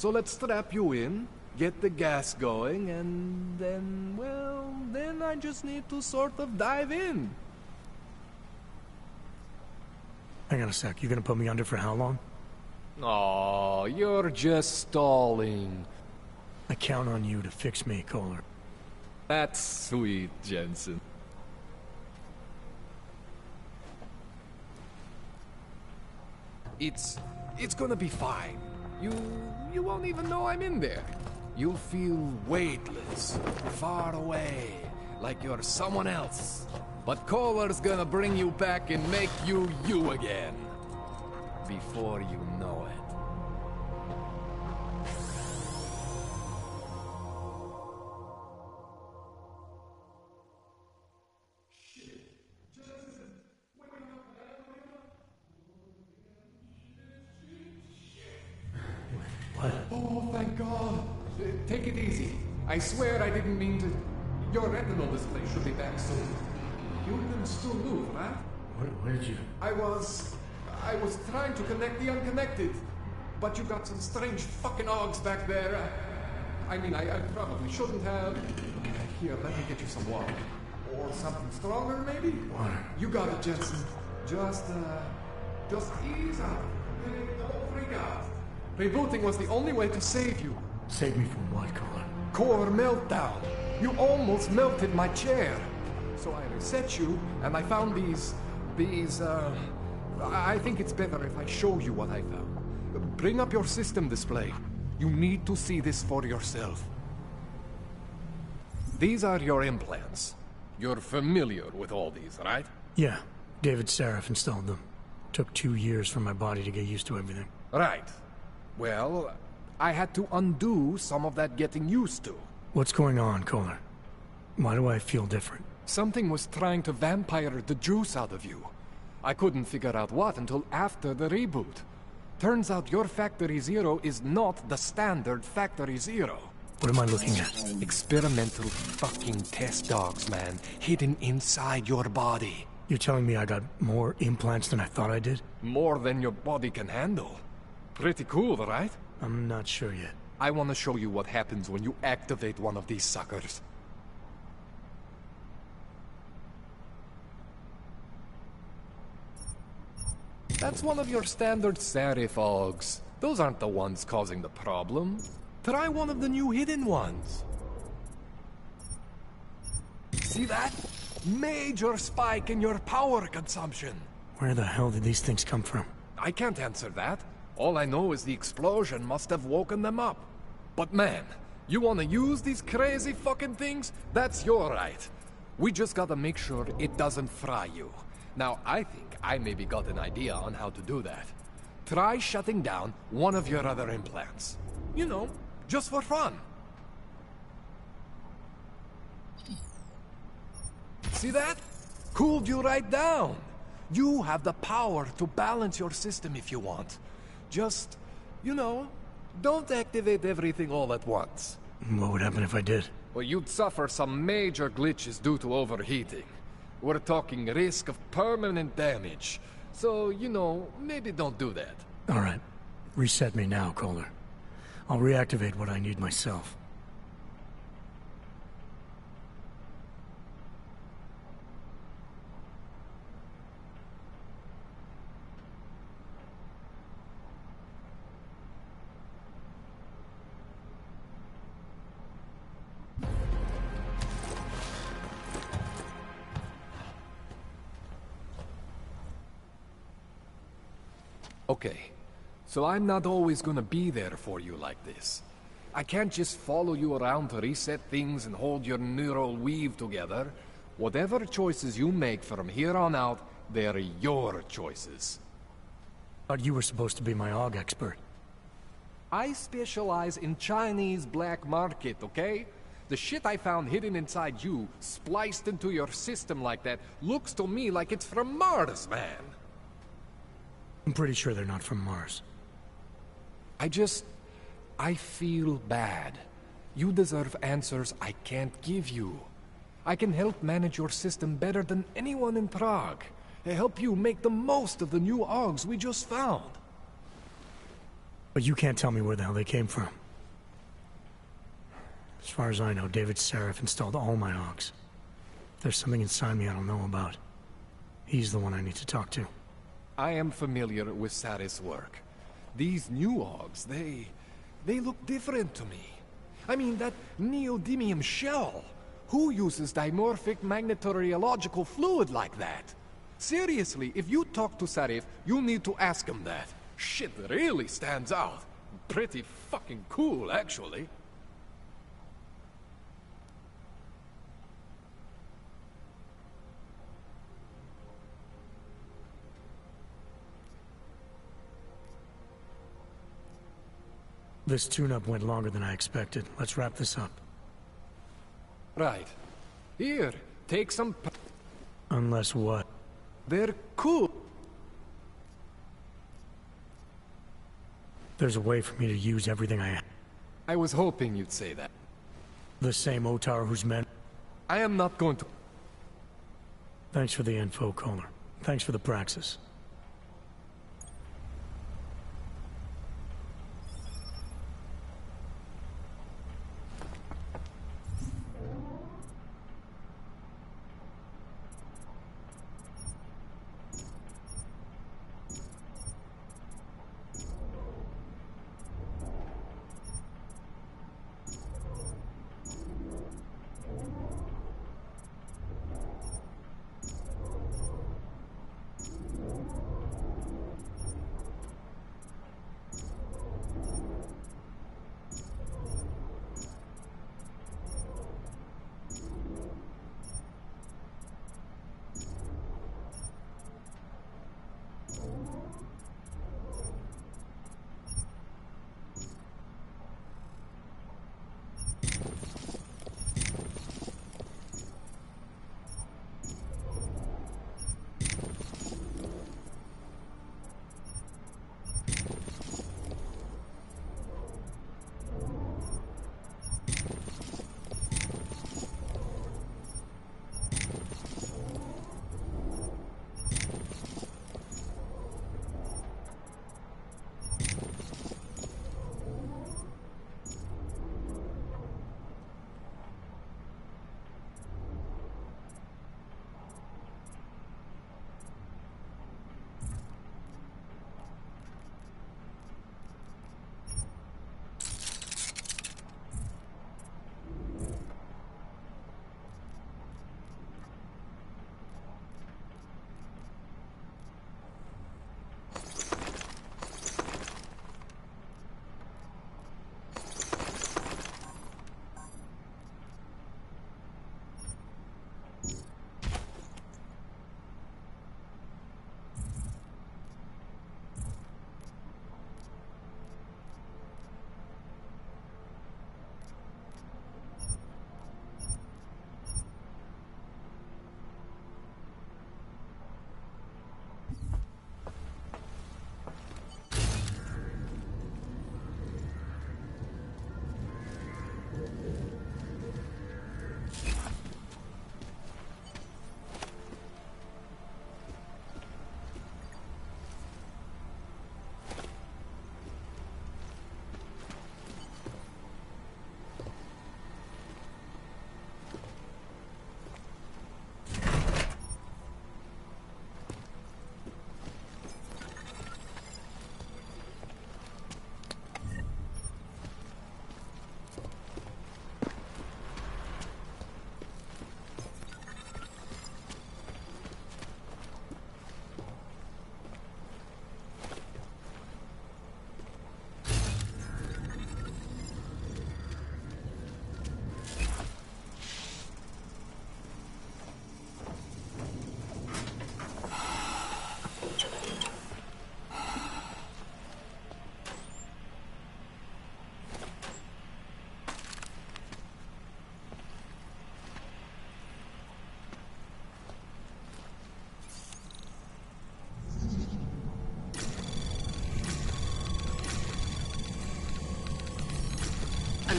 S4: let's strap you in, get the gas going, and then, well, then I just need to sort of dive in.
S1: Hang on a sec, you gonna put me under for how long?
S4: Oh, you're just stalling.
S1: I count on you to fix me, Kohler.
S4: That's sweet, Jensen. It's gonna be fine. You won't even know I'm in there. You'll feel weightless, far away, like you're someone else. But Kohler's gonna bring you back and make you you again. Before you know it.
S1: What?
S4: Oh, thank God. Take it easy. I swear I didn't mean to... Your retinal display should be back soon. You can still move, right?
S1: Where did you...
S4: I was trying to connect the unconnected. But you got some strange fucking ogs back there. I mean, I probably shouldn't have. Here, let me get you some water. Or something stronger, maybe?
S1: Water.
S4: You got it, Jensen. Just ease up. Don't freak out. Rebooting was the only way to save you.
S1: Save me from what, Kohler?
S4: Core meltdown. You almost melted my chair. So I reset you, and I found these, I think it's better if I show you what I found. Bring up your system display. You need to see this for yourself.
S22: these are your implants. You're familiar with all these, right?
S1: Yeah, David Sarif installed them. Took 2 years for my body to get used to everything.
S22: Right. Well, I had to undo some of that getting used to.
S1: What's going on, Kohler? Why do I feel different?
S22: Something was trying to vampire the juice out of you. I couldn't figure out what until after the reboot. Turns out your Factory Zero is not the standard Factory Zero.
S1: What am I looking at?
S22: Experimental fucking test dogs, man. Hidden inside your body.
S1: You're telling me I got more implants than I thought I did?
S22: More than your body can handle. Pretty cool, right?
S1: I'm not sure yet.
S22: I want to show you what happens when you activate one of these suckers. That's one of your standard Sarif Augs. Those aren't the ones causing the problem. Try one of the new hidden ones. See that? Major spike in your power consumption.
S1: Where the hell did these things come from?
S22: I can't answer that. All I know is the explosion must have woken them up. But man, you want to use these crazy fucking things? That's your right. We just gotta make sure it doesn't fry you. Now, I think I maybe got an idea on how to do that. Try shutting down one of your other implants. You know, just for fun. See that? Cooled you right down. You have the power to balance your system if you want. Just, you know, don't activate everything all at once.
S1: What would happen if I did?
S22: Well, you'd suffer some major glitches due to overheating. We're talking risk of permanent damage. So, you know, maybe don't do that.
S1: All right. Reset me now, Kohler. I'll reactivate what I need myself.
S22: Okay, so I'm not always gonna be there for you like this. I can't just follow you around to reset things and hold your neural weave together. Whatever choices you make from here on out, they're your choices.
S1: Thought you were supposed to be my AUG expert.
S22: I specialize in Chinese black market, okay? The shit I found hidden inside you, spliced into your system like that, looks to me like it's from Mars, man.
S1: I'm pretty sure they're not from Mars.
S22: I feel bad. You deserve answers I can't give you. I can help manage your system better than anyone in Prague. Help you make the most of the new AUGs we just found.
S1: But you can't tell me where the hell they came from. As far as I know, David Sarif installed all my AUGs. There's something inside me I don't know about. He's the one I need to talk to.
S22: I am familiar with Sarif's work. These new AUGs, they look different to me. I mean, that neodymium shell. Who uses dimorphic magnetorheological fluid like that? Seriously, if you talk to Sarif, you need to ask him that. Shit really stands out. Pretty fucking cool, actually.
S1: This tune-up went longer than I expected. Let's wrap this up.
S22: Right. Here, take some...
S1: Unless what?
S22: They're cool.
S1: There's a way for me to use everything I have.
S22: I was hoping you'd say that.
S1: The same Otar who's meant...
S22: I am not going to...
S1: Thanks for the info, Kohler. Thanks for the praxis.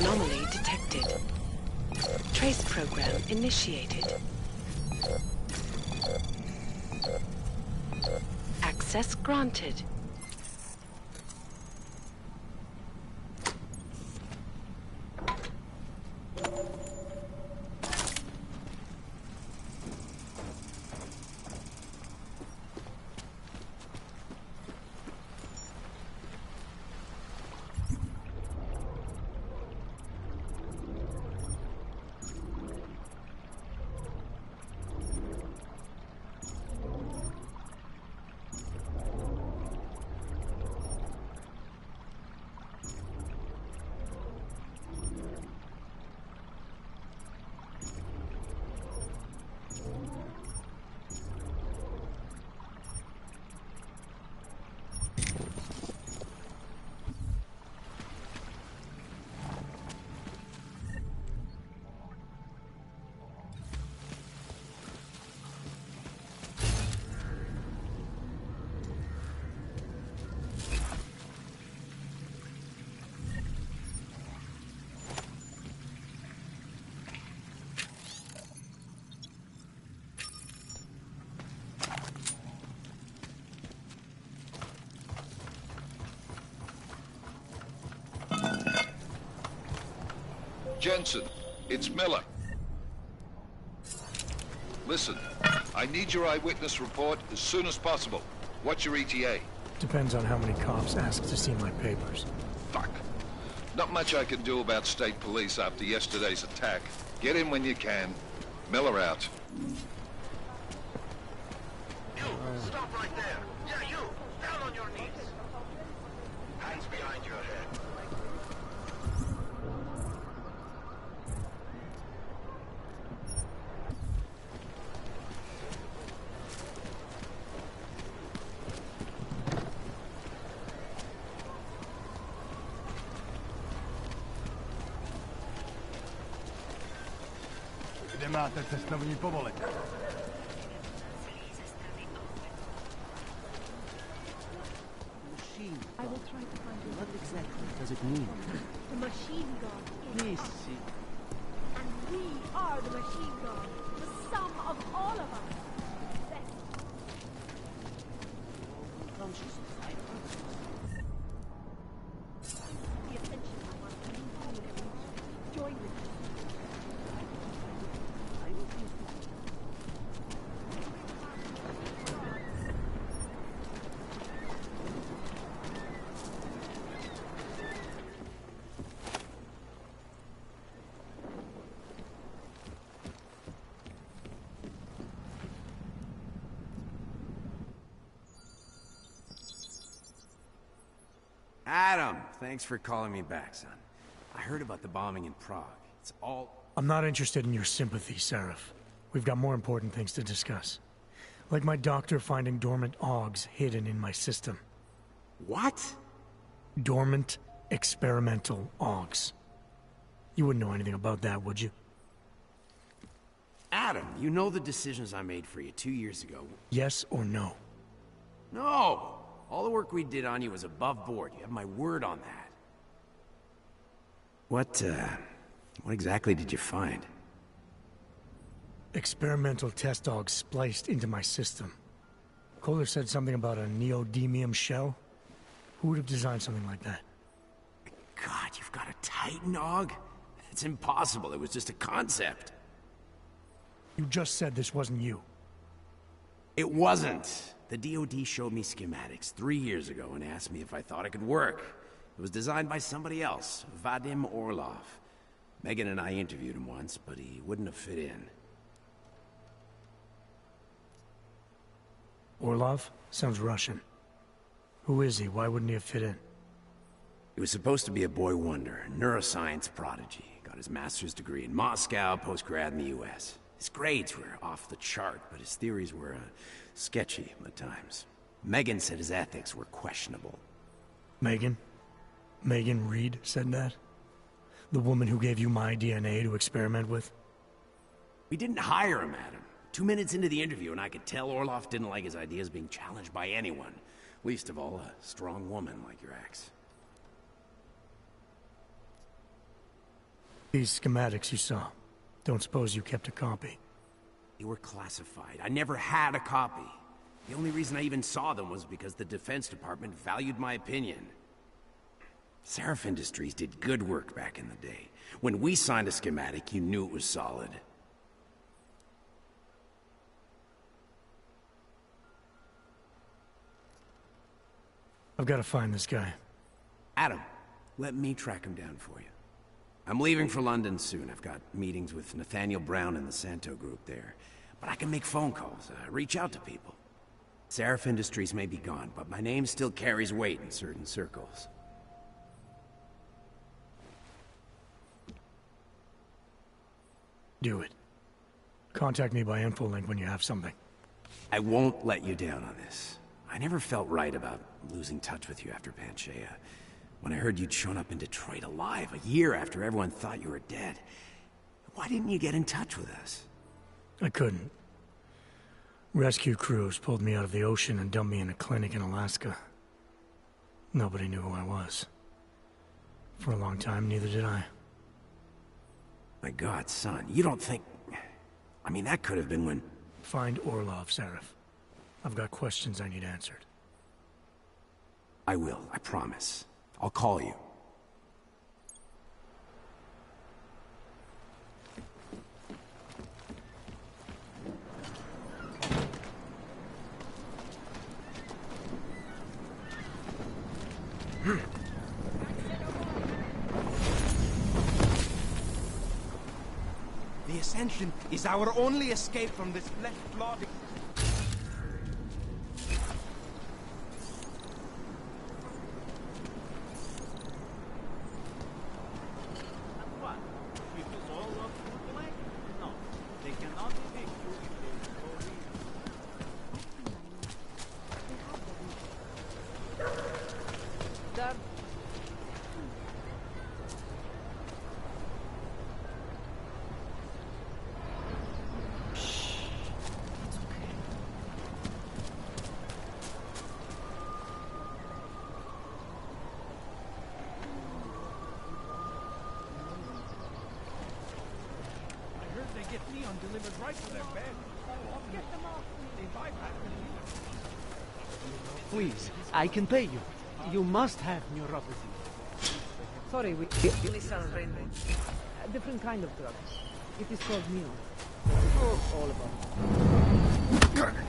S2: Anomaly detected. Trace program initiated. Access granted.
S4: Jensen, it's Miller. Listen, I need your eyewitness report as soon as possible. What's your ETA?
S1: Depends on how many cops ask to see my papers.
S4: Fuck. Not much I can do about state police after yesterday's attack. Get in when you can. Miller out.
S9: You, stop right there. Yeah, you, down on your knees. Hands behind your head.
S3: Máte cestovní povolení.
S23: Machine gun. I will try to find you. What exactly does it mean?
S21: The machine gun.
S23: Yes, see.
S21: And we are the machine gun. The sum of all of us.
S23: Conscious society.
S21: The ascension I want to join with us.
S8: Adam, thanks for calling me back, son. I heard about the bombing in Prague. It's all...
S1: I'm not interested in your sympathy, Seraph. We've got more important things to discuss. Like my doctor finding dormant augs hidden in my system.
S8: What?
S1: Dormant experimental augs. You wouldn't know anything about that, would you?
S8: Adam, you know the decisions I made for you 2 years ago.
S1: Yes or no?
S8: No! All the work we did on you was above board. You have my word on that. What exactly did you find?
S1: Experimental test dogs spliced into my system. Kohler said something about a neodymium shell. Who would have designed something like that?
S8: God, you've got a Titan Og? It's impossible. It was just a concept.
S1: You just said this wasn't you.
S8: It wasn't. The DoD showed me schematics 3 years ago and asked me if I thought it could work. It was designed by somebody else, Vadim Orlov. Megan and I interviewed him once, but he wouldn't have fit in.
S1: Orlov? Sounds Russian. Who is he? Why wouldn't he have fit in?
S8: He was supposed to be a boy wonder, neuroscience prodigy. Got his master's degree in Moscow, post-grad in the US. His grades were off the chart, but his theories were sketchy at times. Megan said his ethics were questionable.
S1: Megan? Megan Reed said that? The woman who gave you my DNA to experiment with?
S8: We didn't hire him, Adam. 2 minutes into the interview, and I could tell Orlov didn't like his ideas being challenged by anyone. Least of all, a strong woman like your ex.
S1: These schematics you saw. Don't suppose you kept a copy?
S8: They were classified. I never had a copy. The only reason I even saw them was because the Defense Department valued my opinion. Seraph Industries did good work back in the day. When we signed a schematic, you knew it was solid.
S1: I've got to find this guy.
S8: Adam, let me track him down for you. I'm leaving for London soon. I've got meetings with Nathaniel Brown and the Santo group there. But I can make phone calls, reach out to people. Seraph Industries may be gone, but my name still carries weight in certain circles.
S1: Do it. Contact me by infolink when you have something.
S8: I won't let you down on this. I never felt right about losing touch with you after Panchea. When I heard you'd shown up in Detroit alive a year after everyone thought you were dead. Why didn't you get in touch with us?
S1: I couldn't. Rescue crews pulled me out of the ocean and dumped me in a clinic in Alaska. Nobody knew who I was. For a long time, neither did I.
S8: My God, son, you don't think... I mean, that could have been when...
S1: Find Orlov, Seraph. I've got questions I need answered.
S8: I will, I promise. I'll call you.
S7: The Ascension is our only escape from this flesh-flawed...
S10: delivered right to their bed. Get them off. They bypass the dealer.
S12: Please, I can pay you. You must have neuropathy. Sorry, we only sell rainbow. A different kind of drug. It is called Neo. Oh, all about it.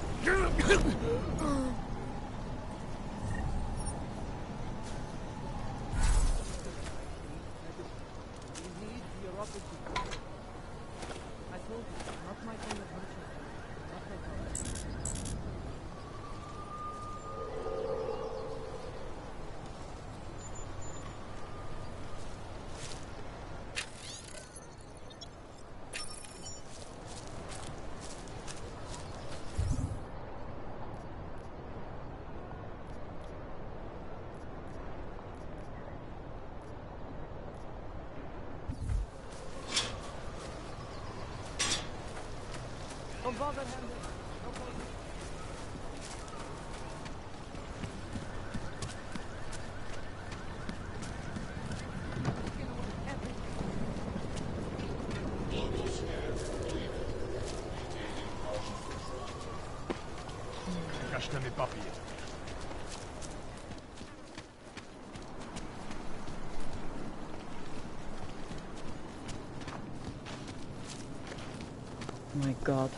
S12: Don't bother him. No problem.
S24: Cache-toi mes papiers.
S11: My God.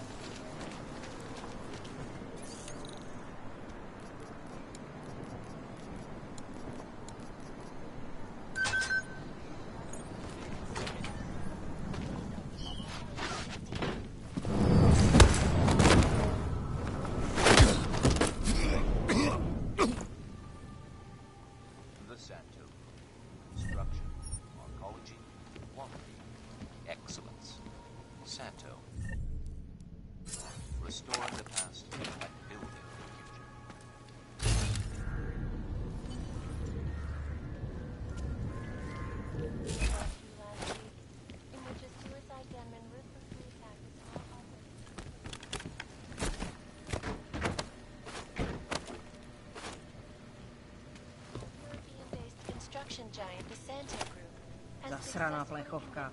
S13: Giant, the Santo Group.
S12: Zasraná plechovka.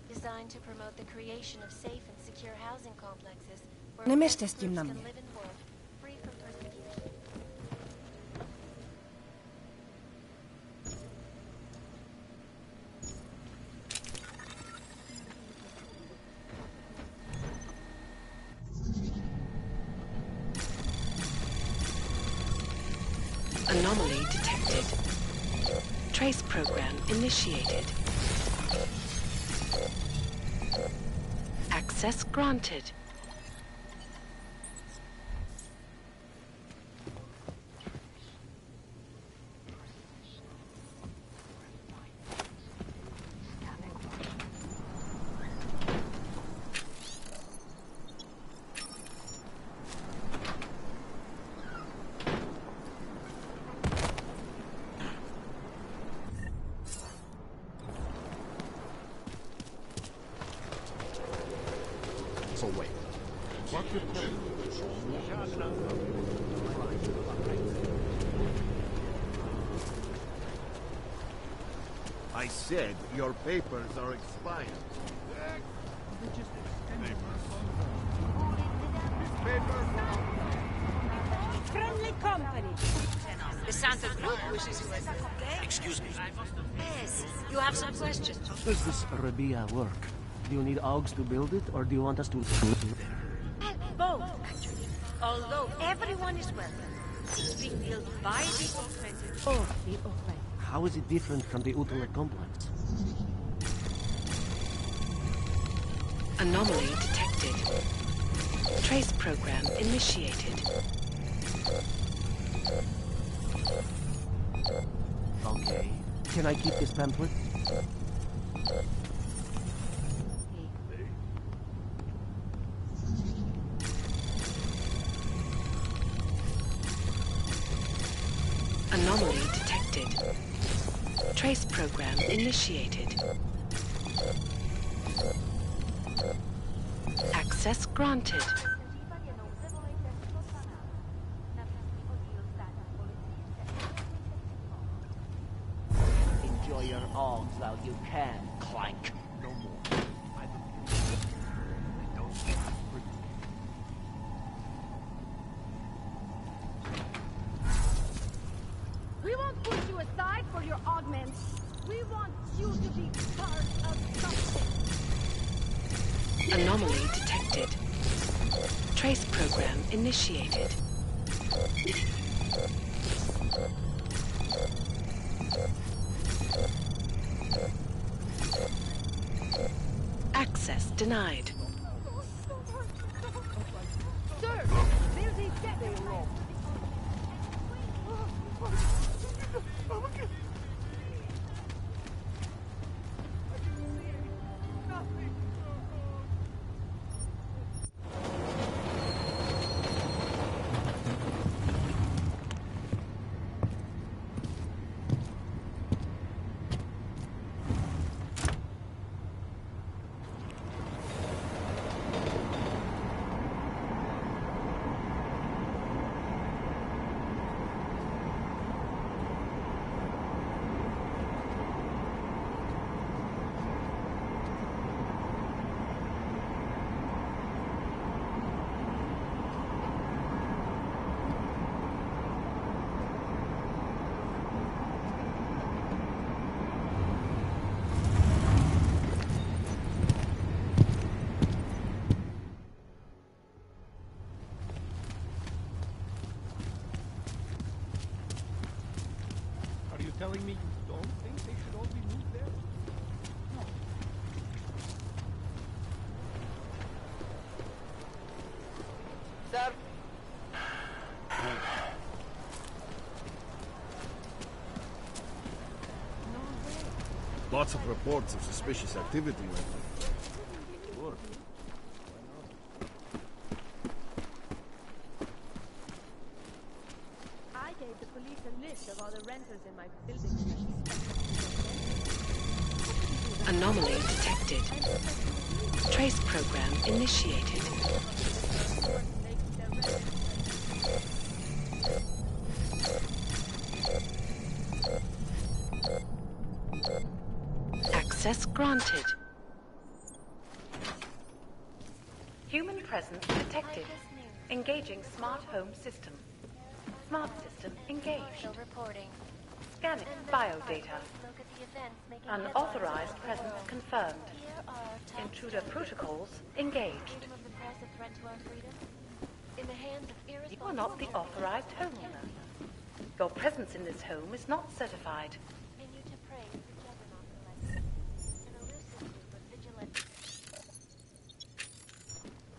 S13: Designed to promote the creation of safe and secure housing complexes where
S12: Nemešťte s tím na
S13: can
S12: mě.
S13: live and work free from persecution.
S2: Anomaly detected. Trace program initiated. Access granted.
S19: So wait. What you
S3: I said your papers are expired.
S16: Friendly company. The Santa Group wishes you a...
S14: Excuse me.
S16: Yes, you have some questions.
S14: How does this Rabia work? Do you need Augs to build it, or do you want us to...
S16: Both, actually. Although everyone is welcome. It's being built by the augmented...
S14: Oh, the augmented. How is it different from the Utala complex?
S2: Anomaly detected. Trace program initiated.
S14: Okay. Can I keep this pamphlet?
S2: Anomaly detected. Trace program initiated. Access granted.
S14: Enjoy your Augs while you can, Clank.
S3: No more.
S21: We won't push you aside for your augments. We want you to be part of something.
S2: Anomaly detected. Trace program initiated. Access denied.
S21: Sir, there's a dead roll.
S19: Are you telling me you don't think they should all be moved there? No.
S12: Sir?
S3: Lots of reports of suspicious activity lately.
S14: Sure.
S21: I gave the police a list of all the renters in my building.
S2: Anomaly detected. Trace program initiated. Access granted.
S11: Human presence detected. Engaging smart home system. Smart system engaged.
S13: Reporting.
S11: Scanning biodata. Unauthorized presence confirmed. Intruder protocols engaged. You are not the authorized homeowner. Your presence in this home is not certified.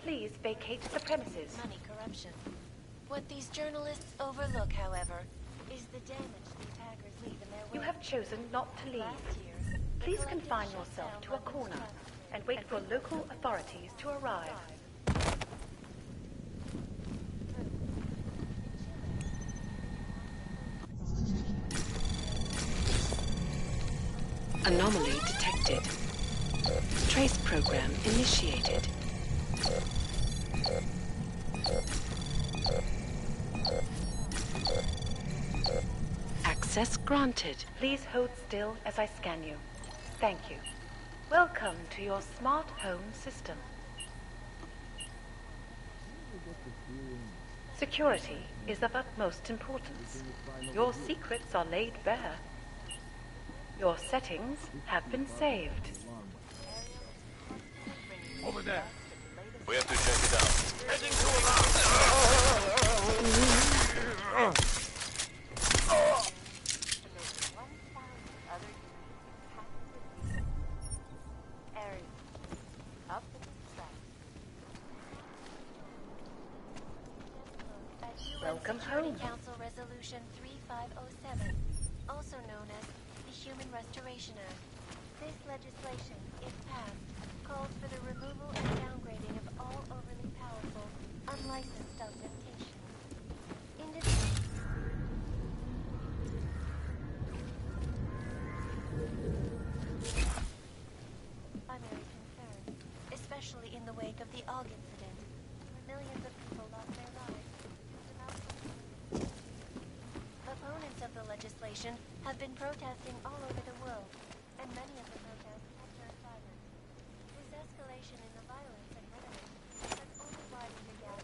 S11: Please vacate the premises.
S13: Money corruption. What these journalists overlook, however, is the damage these hackers leave in their wake.
S11: You have chosen not to leave. Please confine yourself to a corner and wait for local authorities to arrive.
S2: Anomaly detected. Trace program initiated. Access granted.
S11: Please hold still as I scan you. Thank you. Welcome to your smart home system. Security is of utmost importance. Your secrets are laid bare. Your settings have been saved.
S3: Over there.
S9: We have to check it out. Heading to alarm.
S11: Welcome
S13: Security
S11: home.
S13: Council Resolution 3507, also known as the Human Restoration Act. This legislation, if passed, calls for the removal and downgrading of all overly powerful, unlicensed augmentation. Primary concern, especially in the wake of the AUG incident, where millions of people lost their lives. Opponents of the legislation have been protesting all over the world, and many of the protests have turned violent. This escalation in the violence and rhetoric has only widened the gap.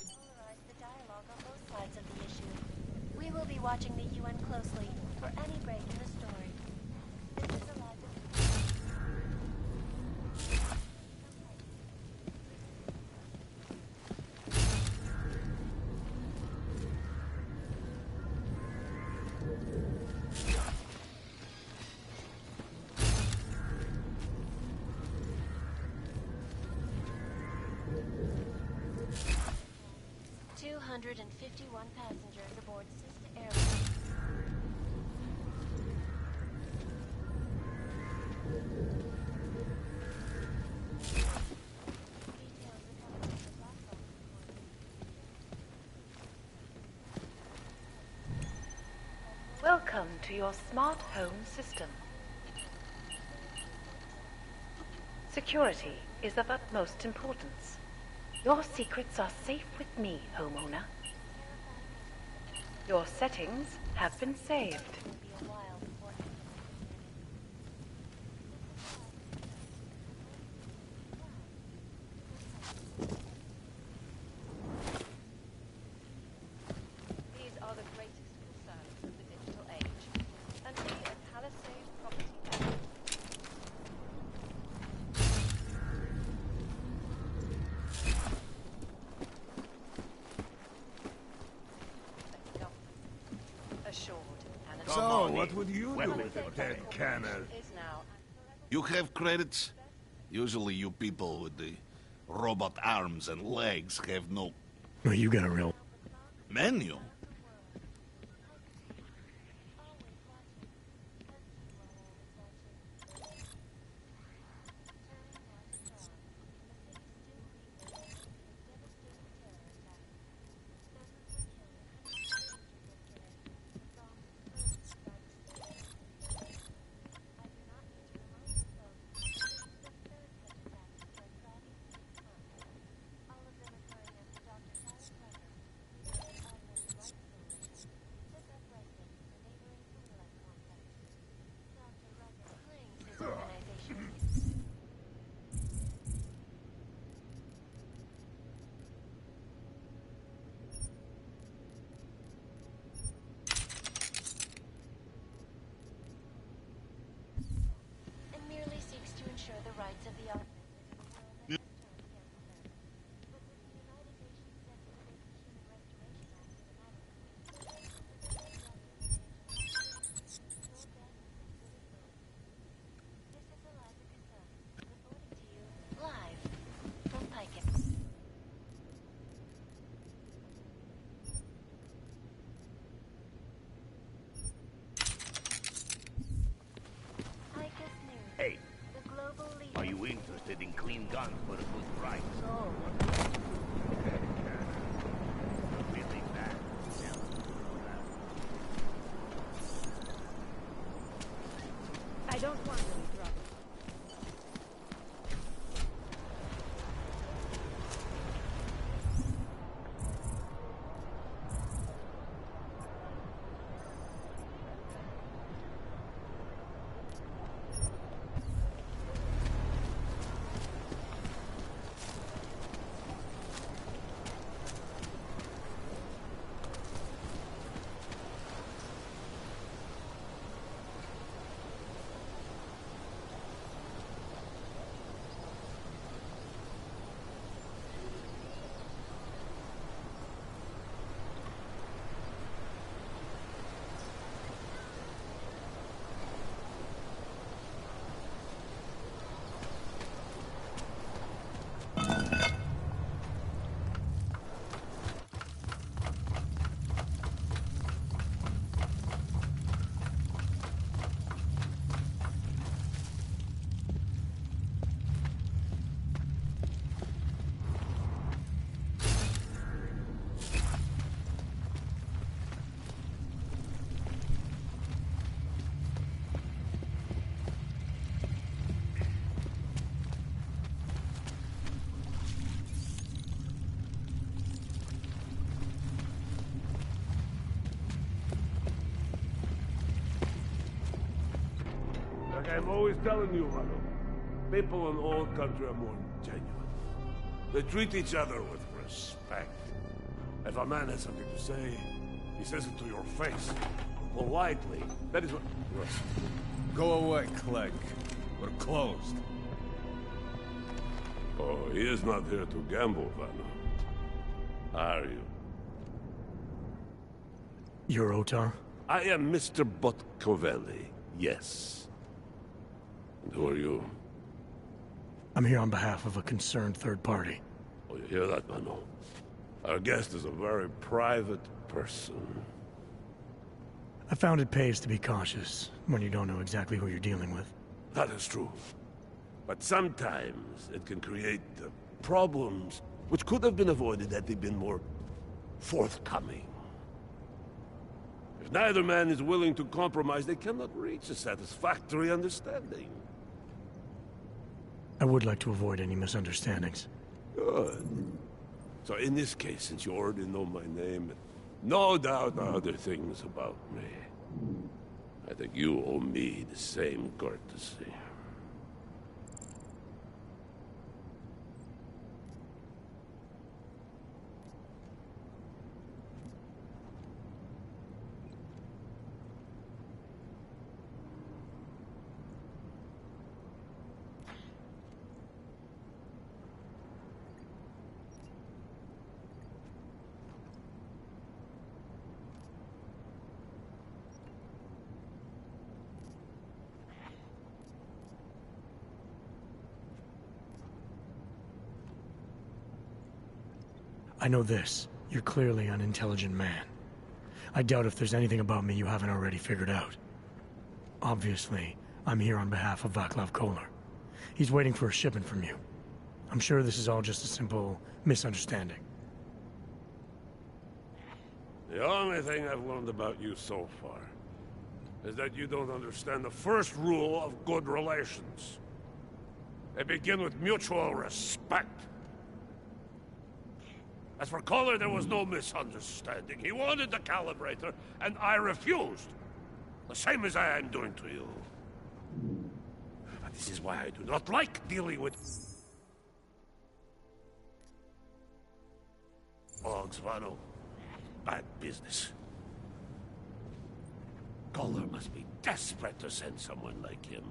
S13: Polarize the dialogue on both sides of the issue. We will be watching the UN closely for any break in the story. This is a live ...251 passengers aboard Sister Airlines.
S11: Welcome to your smart home system. Security is of utmost importance. Your secrets are safe with me, homeowner. Your settings have been saved.
S5: These are the greatest concerns of the digital age, and we at Palisade Property Management.
S3: So, what would you do with a dead camel?
S24: You have credits? Usually you people with the robot arms and legs have no
S1: Well, you got a real
S24: menu.
S23: Are you interested in clean guns for a good price?
S10: No.
S23: Really bad.
S21: I don't want any trouble.
S6: Like I'm always telling you, Rado, people in all country are more genuine. They treat each other with respect. If a man has something to say, he says it to your face. Politely. That is what...
S10: Go away, Clegg. We're closed.
S6: Oh, he is not here to gamble, Vano. Are you?
S1: You're Otar?
S6: I am Mr. Botkovelli, yes. And who are you?
S1: I'm here on behalf of a concerned third party.
S6: Oh, you hear that, Vano? Our guest is a very private person.
S1: I found it pays to be cautious when you don't know exactly who you're dealing with.
S6: That is true. But sometimes it can create problems which could have been avoided had they been more forthcoming. If neither man is willing to compromise, they cannot reach a satisfactory understanding.
S1: I would like to avoid any misunderstandings.
S6: Good. So in this case, since you already know my name, and no doubt other things about me, I think you owe me the same courtesy.
S1: I know this. You're clearly an intelligent man. I doubt if there's anything about me you haven't already figured out. Obviously, I'm here on behalf of Vaclav Kolar. He's waiting for a shipment from you. I'm sure this is all just a simple misunderstanding.
S6: The only thing I've learned about you so far is that you don't understand the first rule of good relations. They begin with mutual respect. As for Kolar, there was no misunderstanding. He wanted the calibrator, and I refused. The same as I am doing to you. But this is why I do not like dealing with... Ogs, Vano. Bad business. Kolar must be desperate to send someone like him.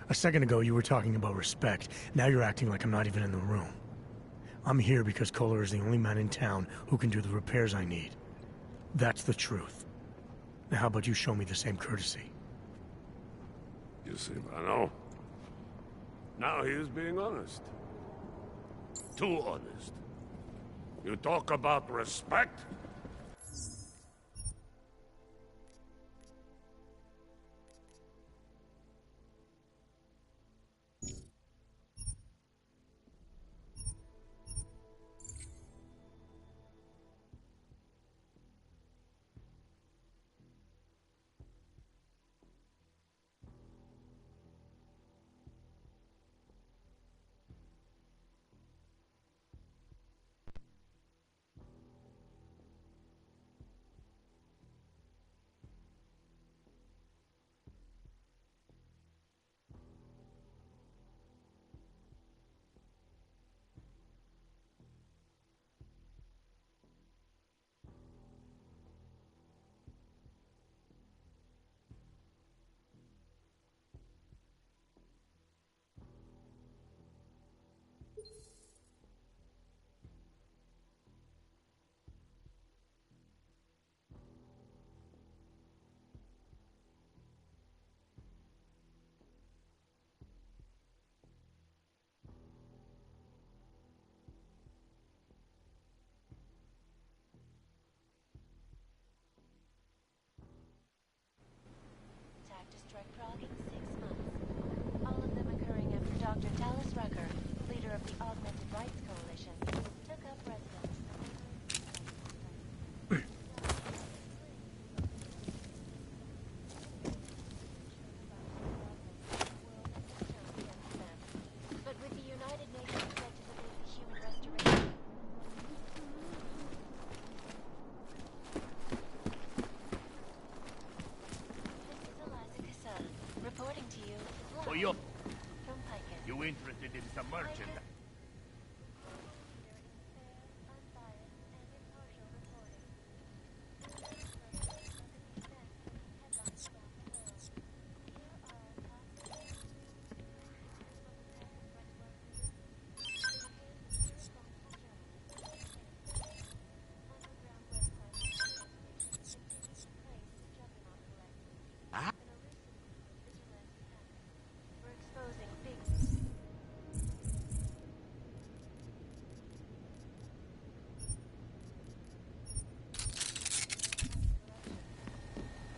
S1: A second ago, you were talking about respect. Now you're acting like I'm not even in the room. I'm here because Kohler is the only man in town who can do the repairs I need. That's the truth. Now how about you show me the same courtesy?
S6: You see, Vano? Now he is being honest. Too honest. You talk about respect?
S13: Attack to strike Prague in 6 months. All of them occurring after Dr. Talis Rucker, leader of the Augmented Rights Coalition, took up residence. But with the United Nations set to debate the human restoration. Reporting to you live
S3: Oyo,
S13: from Piken.
S3: you interested in some merchandise?
S13: We're exposing big...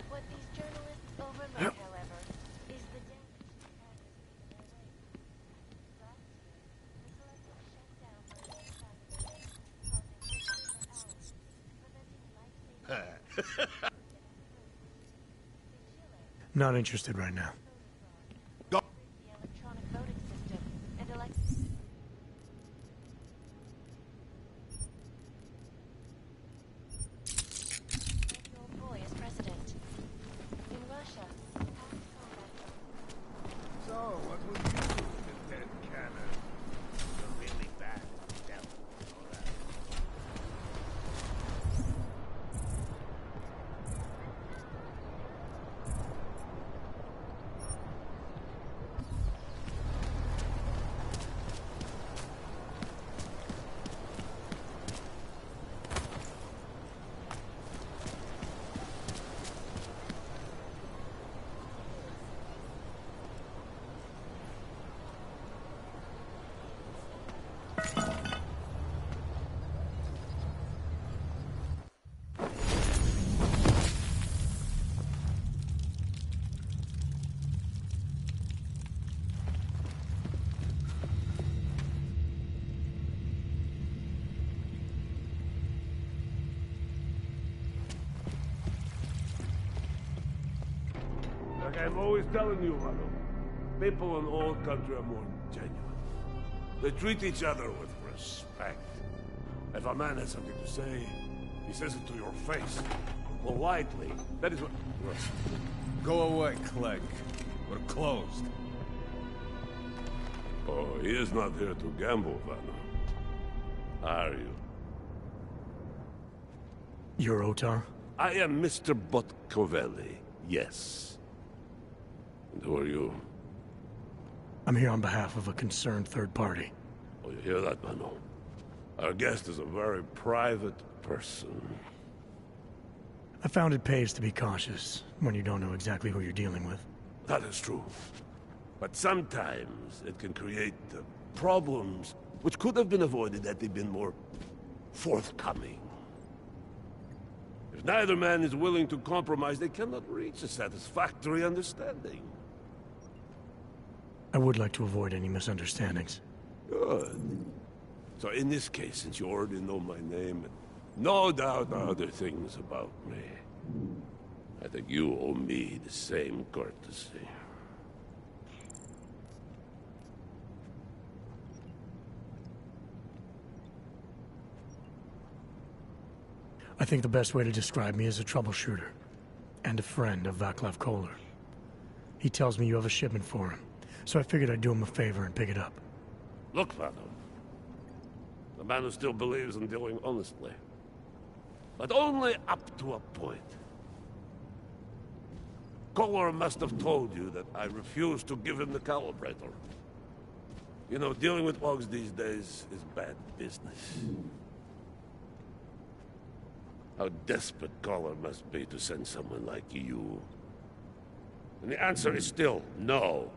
S13: What these journalists overlook, however, is the damage the hackers leave in their wake. Last year, the collective shut down by causing for hours, preventing life-saving...
S1: Not interested right now.
S13: The electronic voting system and elect... Your boy is president. In Russia,
S3: So, what would you do with a dead cannon? You're really bad at stealth, alright.
S6: Like I'm always telling you, Vano, people in all country are more genuine. They treat each other with respect. If a man has something to say, he says it to your face. Politely. That is what...
S4: Go away, Clegg. We're closed.
S6: Oh, he is not here to gamble, Vano. Are you?
S1: You're Otar?
S6: I am Mr. Botkovelli, yes. And who are you?
S1: I'm here on behalf of a concerned third party.
S6: Oh, you hear that, Mano? Our guest is a very private person.
S1: I found it pays to be cautious when you don't know exactly who you're dealing with.
S6: That is true. But sometimes it can create problems which could have been avoided had they been more forthcoming. If neither man is willing to compromise, they cannot reach a satisfactory understanding.
S1: I would like to avoid any misunderstandings.
S6: Good. So in this case, since you already know my name, and no doubt other things about me, I think you owe me the same courtesy.
S1: I think the best way to describe me is a troubleshooter, and a friend of Vaclav Kohler. He tells me you have a shipment for him, so I figured I'd do him a favor and pick it up.
S6: Look, Vano. The man who still believes in dealing honestly. But only up to a point. Kohler must have told you that I refused to give him the calibrator. You know, dealing with logs these days is bad business. How desperate Kohler must be to send someone like you. And the answer is still no.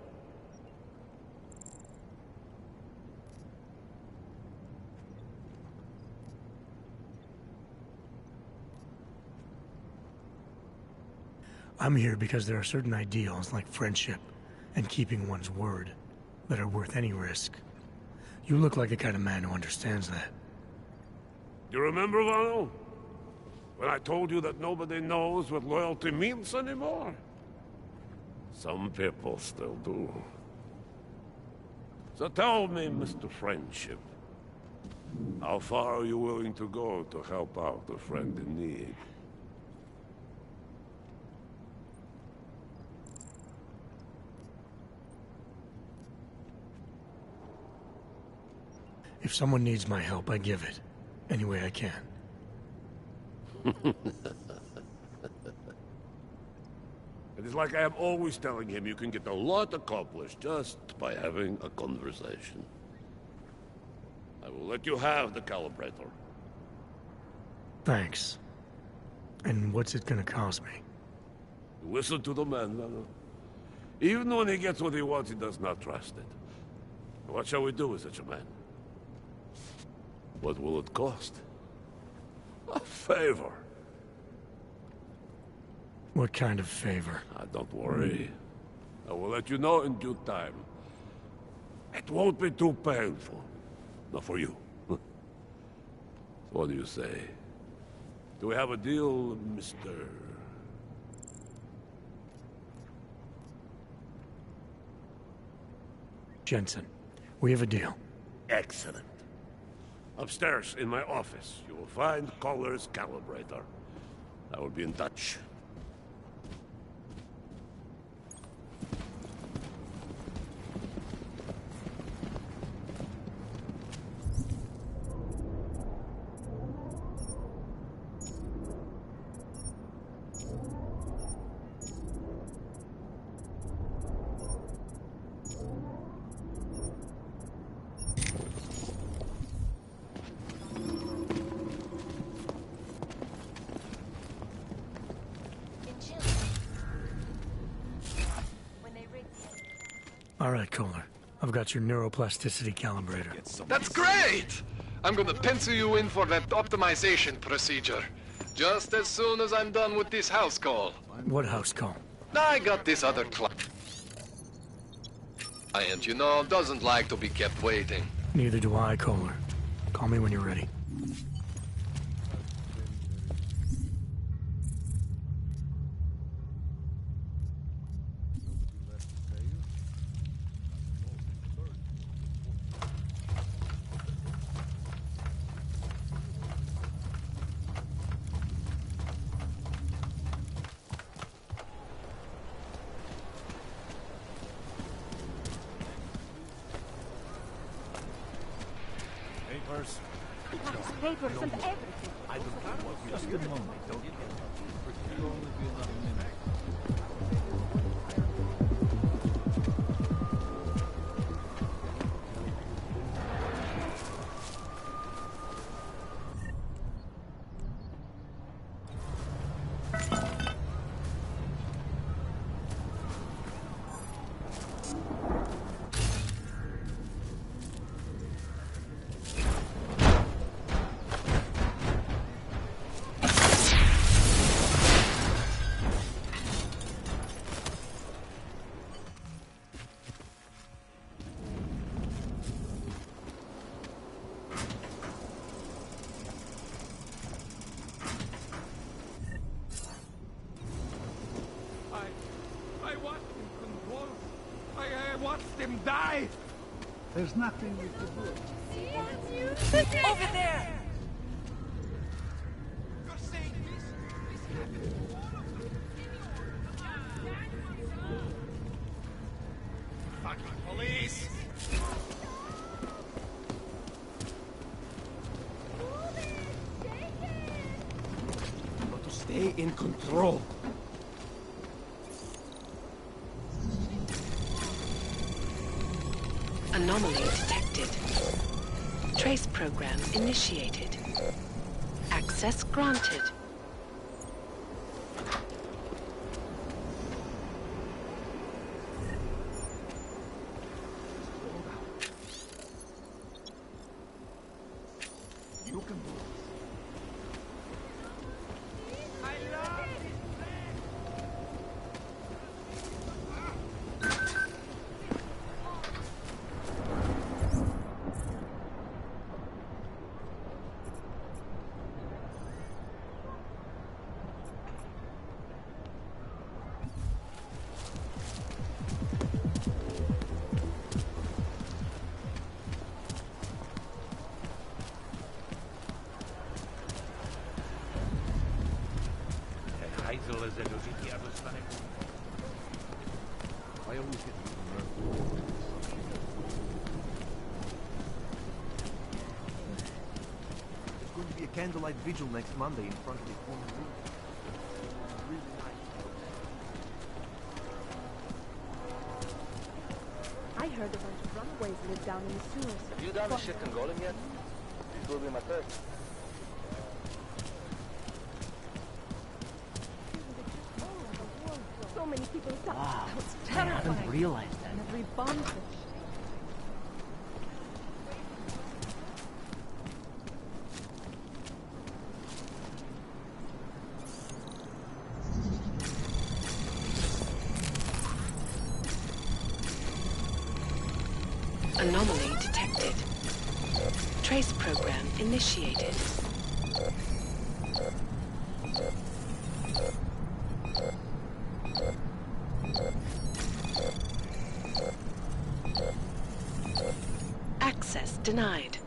S1: I'm here because there are certain ideals like friendship and keeping one's word that are worth any risk. You look like the kind of man who understands that.
S6: You remember, Vano? When I told you that nobody knows what loyalty means anymore? Some people still do. So tell me, Mr. Friendship, how far are you willing to go to help out a friend in need?
S1: If someone needs my help, I give it. Any way I can.
S6: It is like I am always telling him, you can get a lot accomplished just by having a conversation. I will let you have the calibrator.
S1: Thanks. And what's it gonna cost me?
S6: Listen to the man, Vano. Even when he gets what he wants, he does not trust it. What shall we do with such a man? What will it cost? A favor.
S1: What kind of favor?
S6: Don't worry. I will let you know in due time. It won't be too painful. Not for you. What do you say? Do we have a deal, Mr.
S1: Jensen? We have a deal.
S6: Excellent. Upstairs, in my office, you will find Kohler's calibrator. I will be in touch.
S1: All right, Kohler. I've got your neuroplasticity calibrator.
S22: That's great! I'm gonna pencil you in for that optimization procedure. Just as soon as I'm done with this house call.
S1: What house call?
S22: I got this other client, you know, doesn't like to be kept waiting.
S1: Neither do I, Kohler. Call me when you're ready.
S3: Papers.
S21: Papers and everything.
S3: I don't know what just a moment, don't you? You'll only be another minute.
S7: watched him die!
S10: There's nothing we can do.
S16: Over there!
S7: You're saying this happened? Fucking police! Got to stay in control.
S2: Anomaly detected. Trace program initiated. Access granted.
S7: You can do it.
S10: Heisel ze dožití a dostane. I always get
S15: There's going to be a candlelight vigil next Monday in front of the corner room. Really nice.
S21: I heard a bunch of runaways live down in the sewers.
S17: Have you done the shit and golem yet? This will be my third.
S21: So many people died.
S14: Wow,
S21: That was
S14: I
S21: terrifying.
S14: hadn't realized that.
S21: And every bombfish.
S2: Anomaly detected. Trace program initiated. Access denied.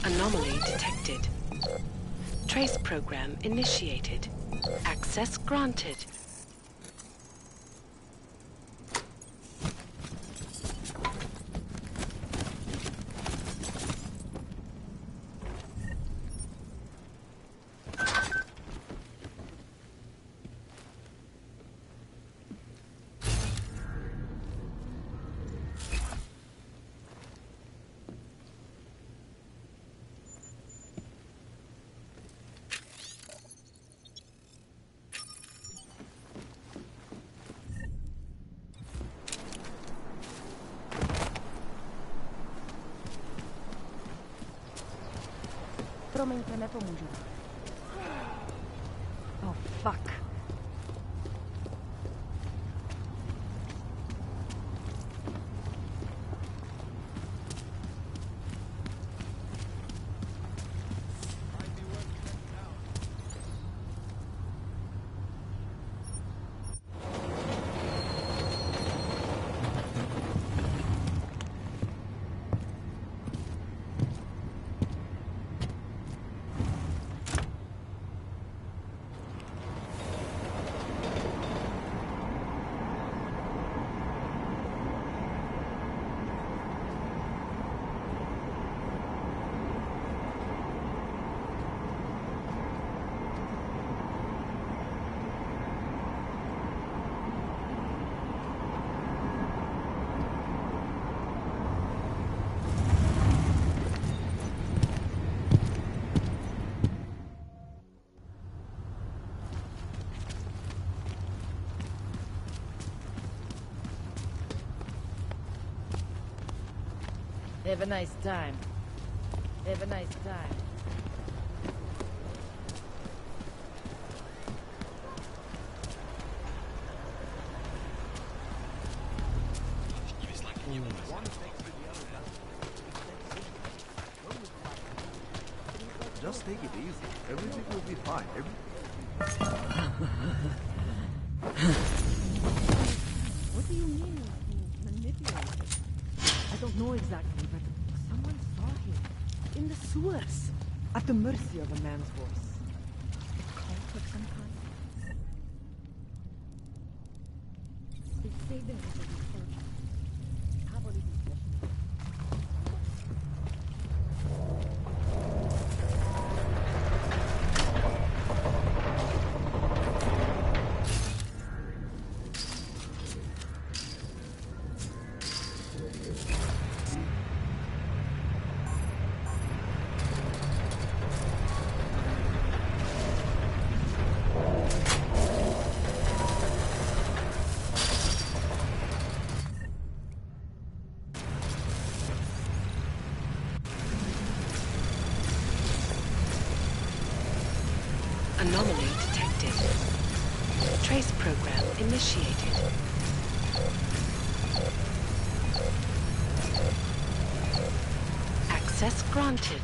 S2: Anomaly detected. Trace program initiated. Access granted.
S21: Promiň, že nepomůžu. Oh, fuck.
S12: Have a nice time. Have a nice time.
S15: Just take it easy. Everything will be fine.
S12: What do you mean, manipulated? I don't know exactly, but someone saw him. In the sewers. At the mercy of a man's voice. A cult of some kind? They say there was a resurgence. I believe in it.
S2: Anomaly detected. Trace program initiated. Access granted.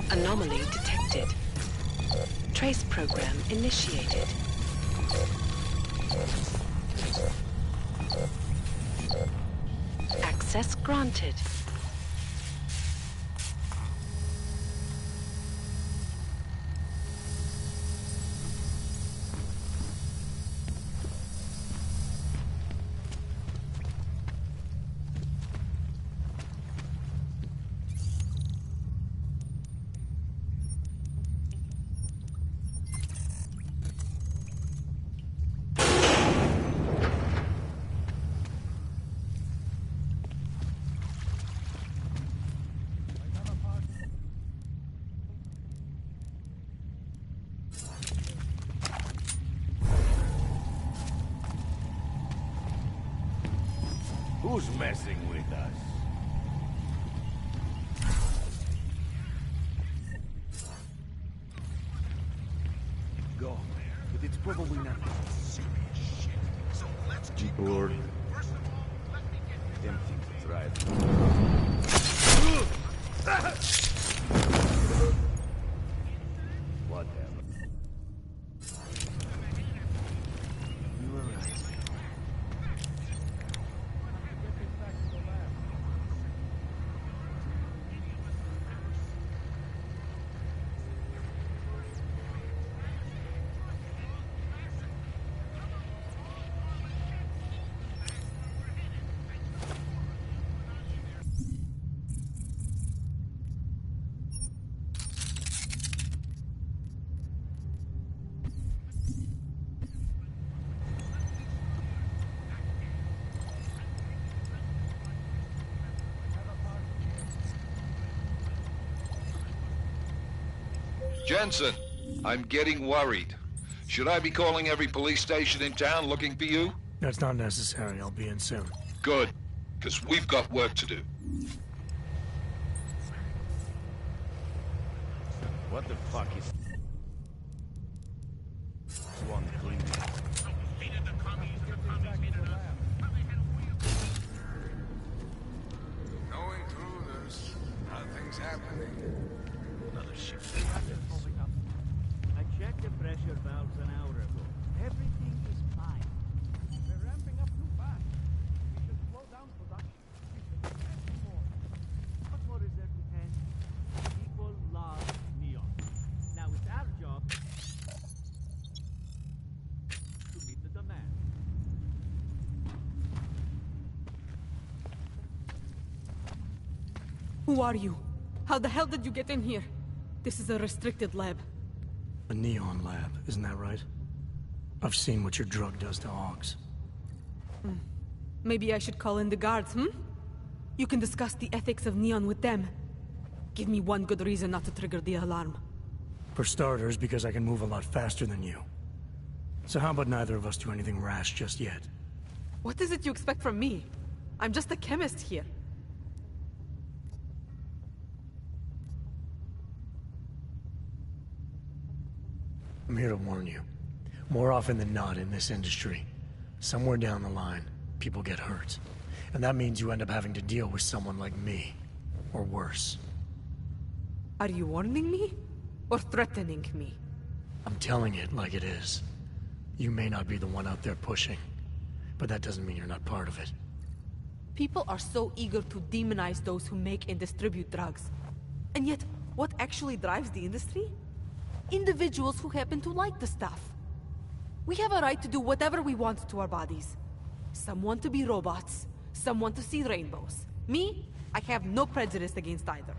S2: Anomaly detected. Trace program initiated. Access granted.
S6: Who's messing with us?
S15: Probably not.
S10: Bored. Them things that's right. Whatever.
S15: You were right.
S4: Jensen, I'm getting worried. Should I be calling every police station in town looking for you?
S1: That's not necessary. I'll be in soon.
S4: Good, because we've got work to do.
S10: What the fuck is... One clean.
S3: No intruders. Nothing's happening.
S10: Another ship.
S23: I checked the pressure valves an hour ago. Everything is fine.
S12: We're ramping up too fast. We should slow down production. We should invest more.
S23: What more is there to test? People love neon. Now it's our job to meet the demand.
S21: Who are you? How the hell did you get in here? This is a restricted lab.
S1: A neon lab, isn't that right? I've seen what your drug does to hogs.
S21: Maybe I should call in the guards, You can discuss the ethics of neon with them. Give me one good reason not to trigger the alarm.
S1: For starters, because I can move a lot faster than you. So how about neither of us do anything rash just yet?
S21: What is it you expect from me? I'm just a chemist here.
S1: I'm here to warn you. More often than not in this industry, somewhere down the line, people get hurt. And that means you end up having to deal with someone like me. Or worse.
S21: Are you warning me? Or threatening me?
S1: I'm telling it like it is. You may not be the one out there pushing, but that doesn't mean you're not part of it.
S21: People are so eager to demonize those who make and distribute drugs. And yet, what actually drives the industry? Individuals who happen to like the stuff. We have a right to do whatever we want to our bodies. Some want to be robots, some want to see rainbows. Me, I have no prejudice against either.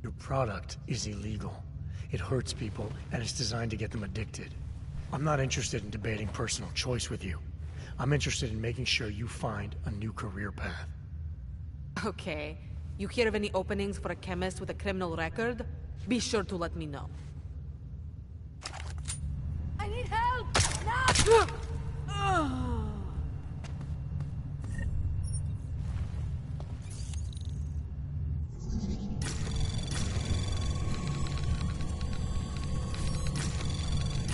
S1: Your product is illegal. It hurts people, and it's designed to get them addicted. I'm not interested in debating personal choice with you. I'm interested in making sure you find a new career path.
S21: Okay. You hear of any openings for a chemist with a criminal record? Be sure to let me know. I need help! Now!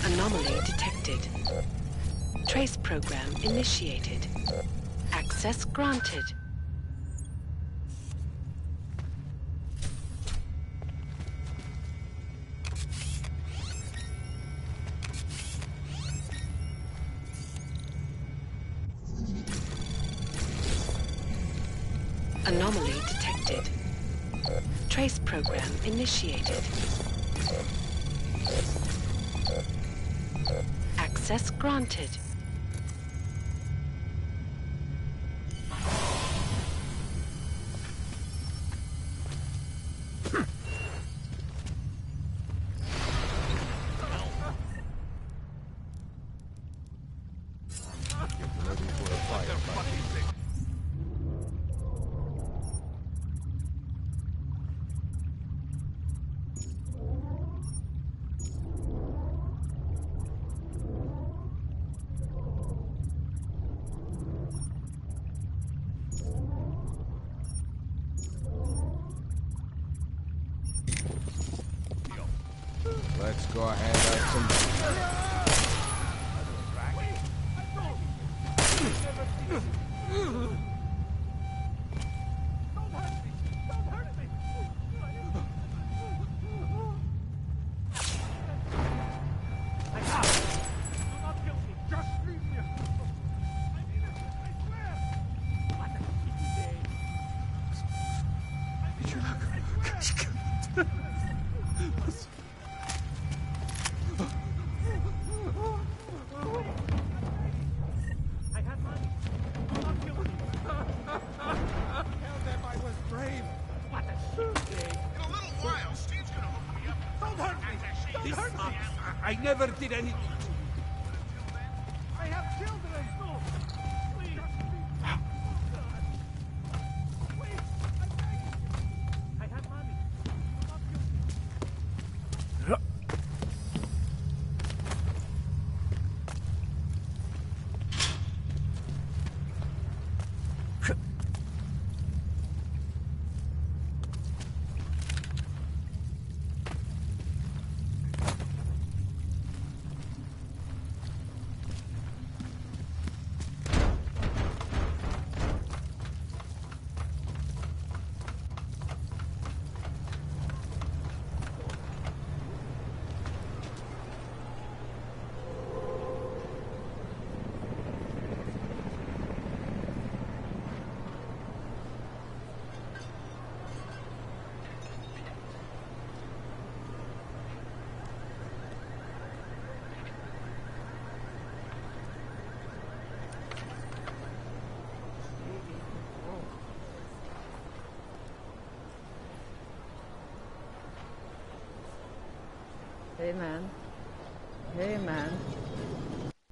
S2: Anomaly detected. Trace program initiated. Access granted. Anomaly detected. Trace program initiated. Access granted.
S10: Go ahead,
S7: I never did anything.
S23: I have children! No! Please! Please! I beg you! I have money. Do not kill me.
S11: Hey man. Hey man.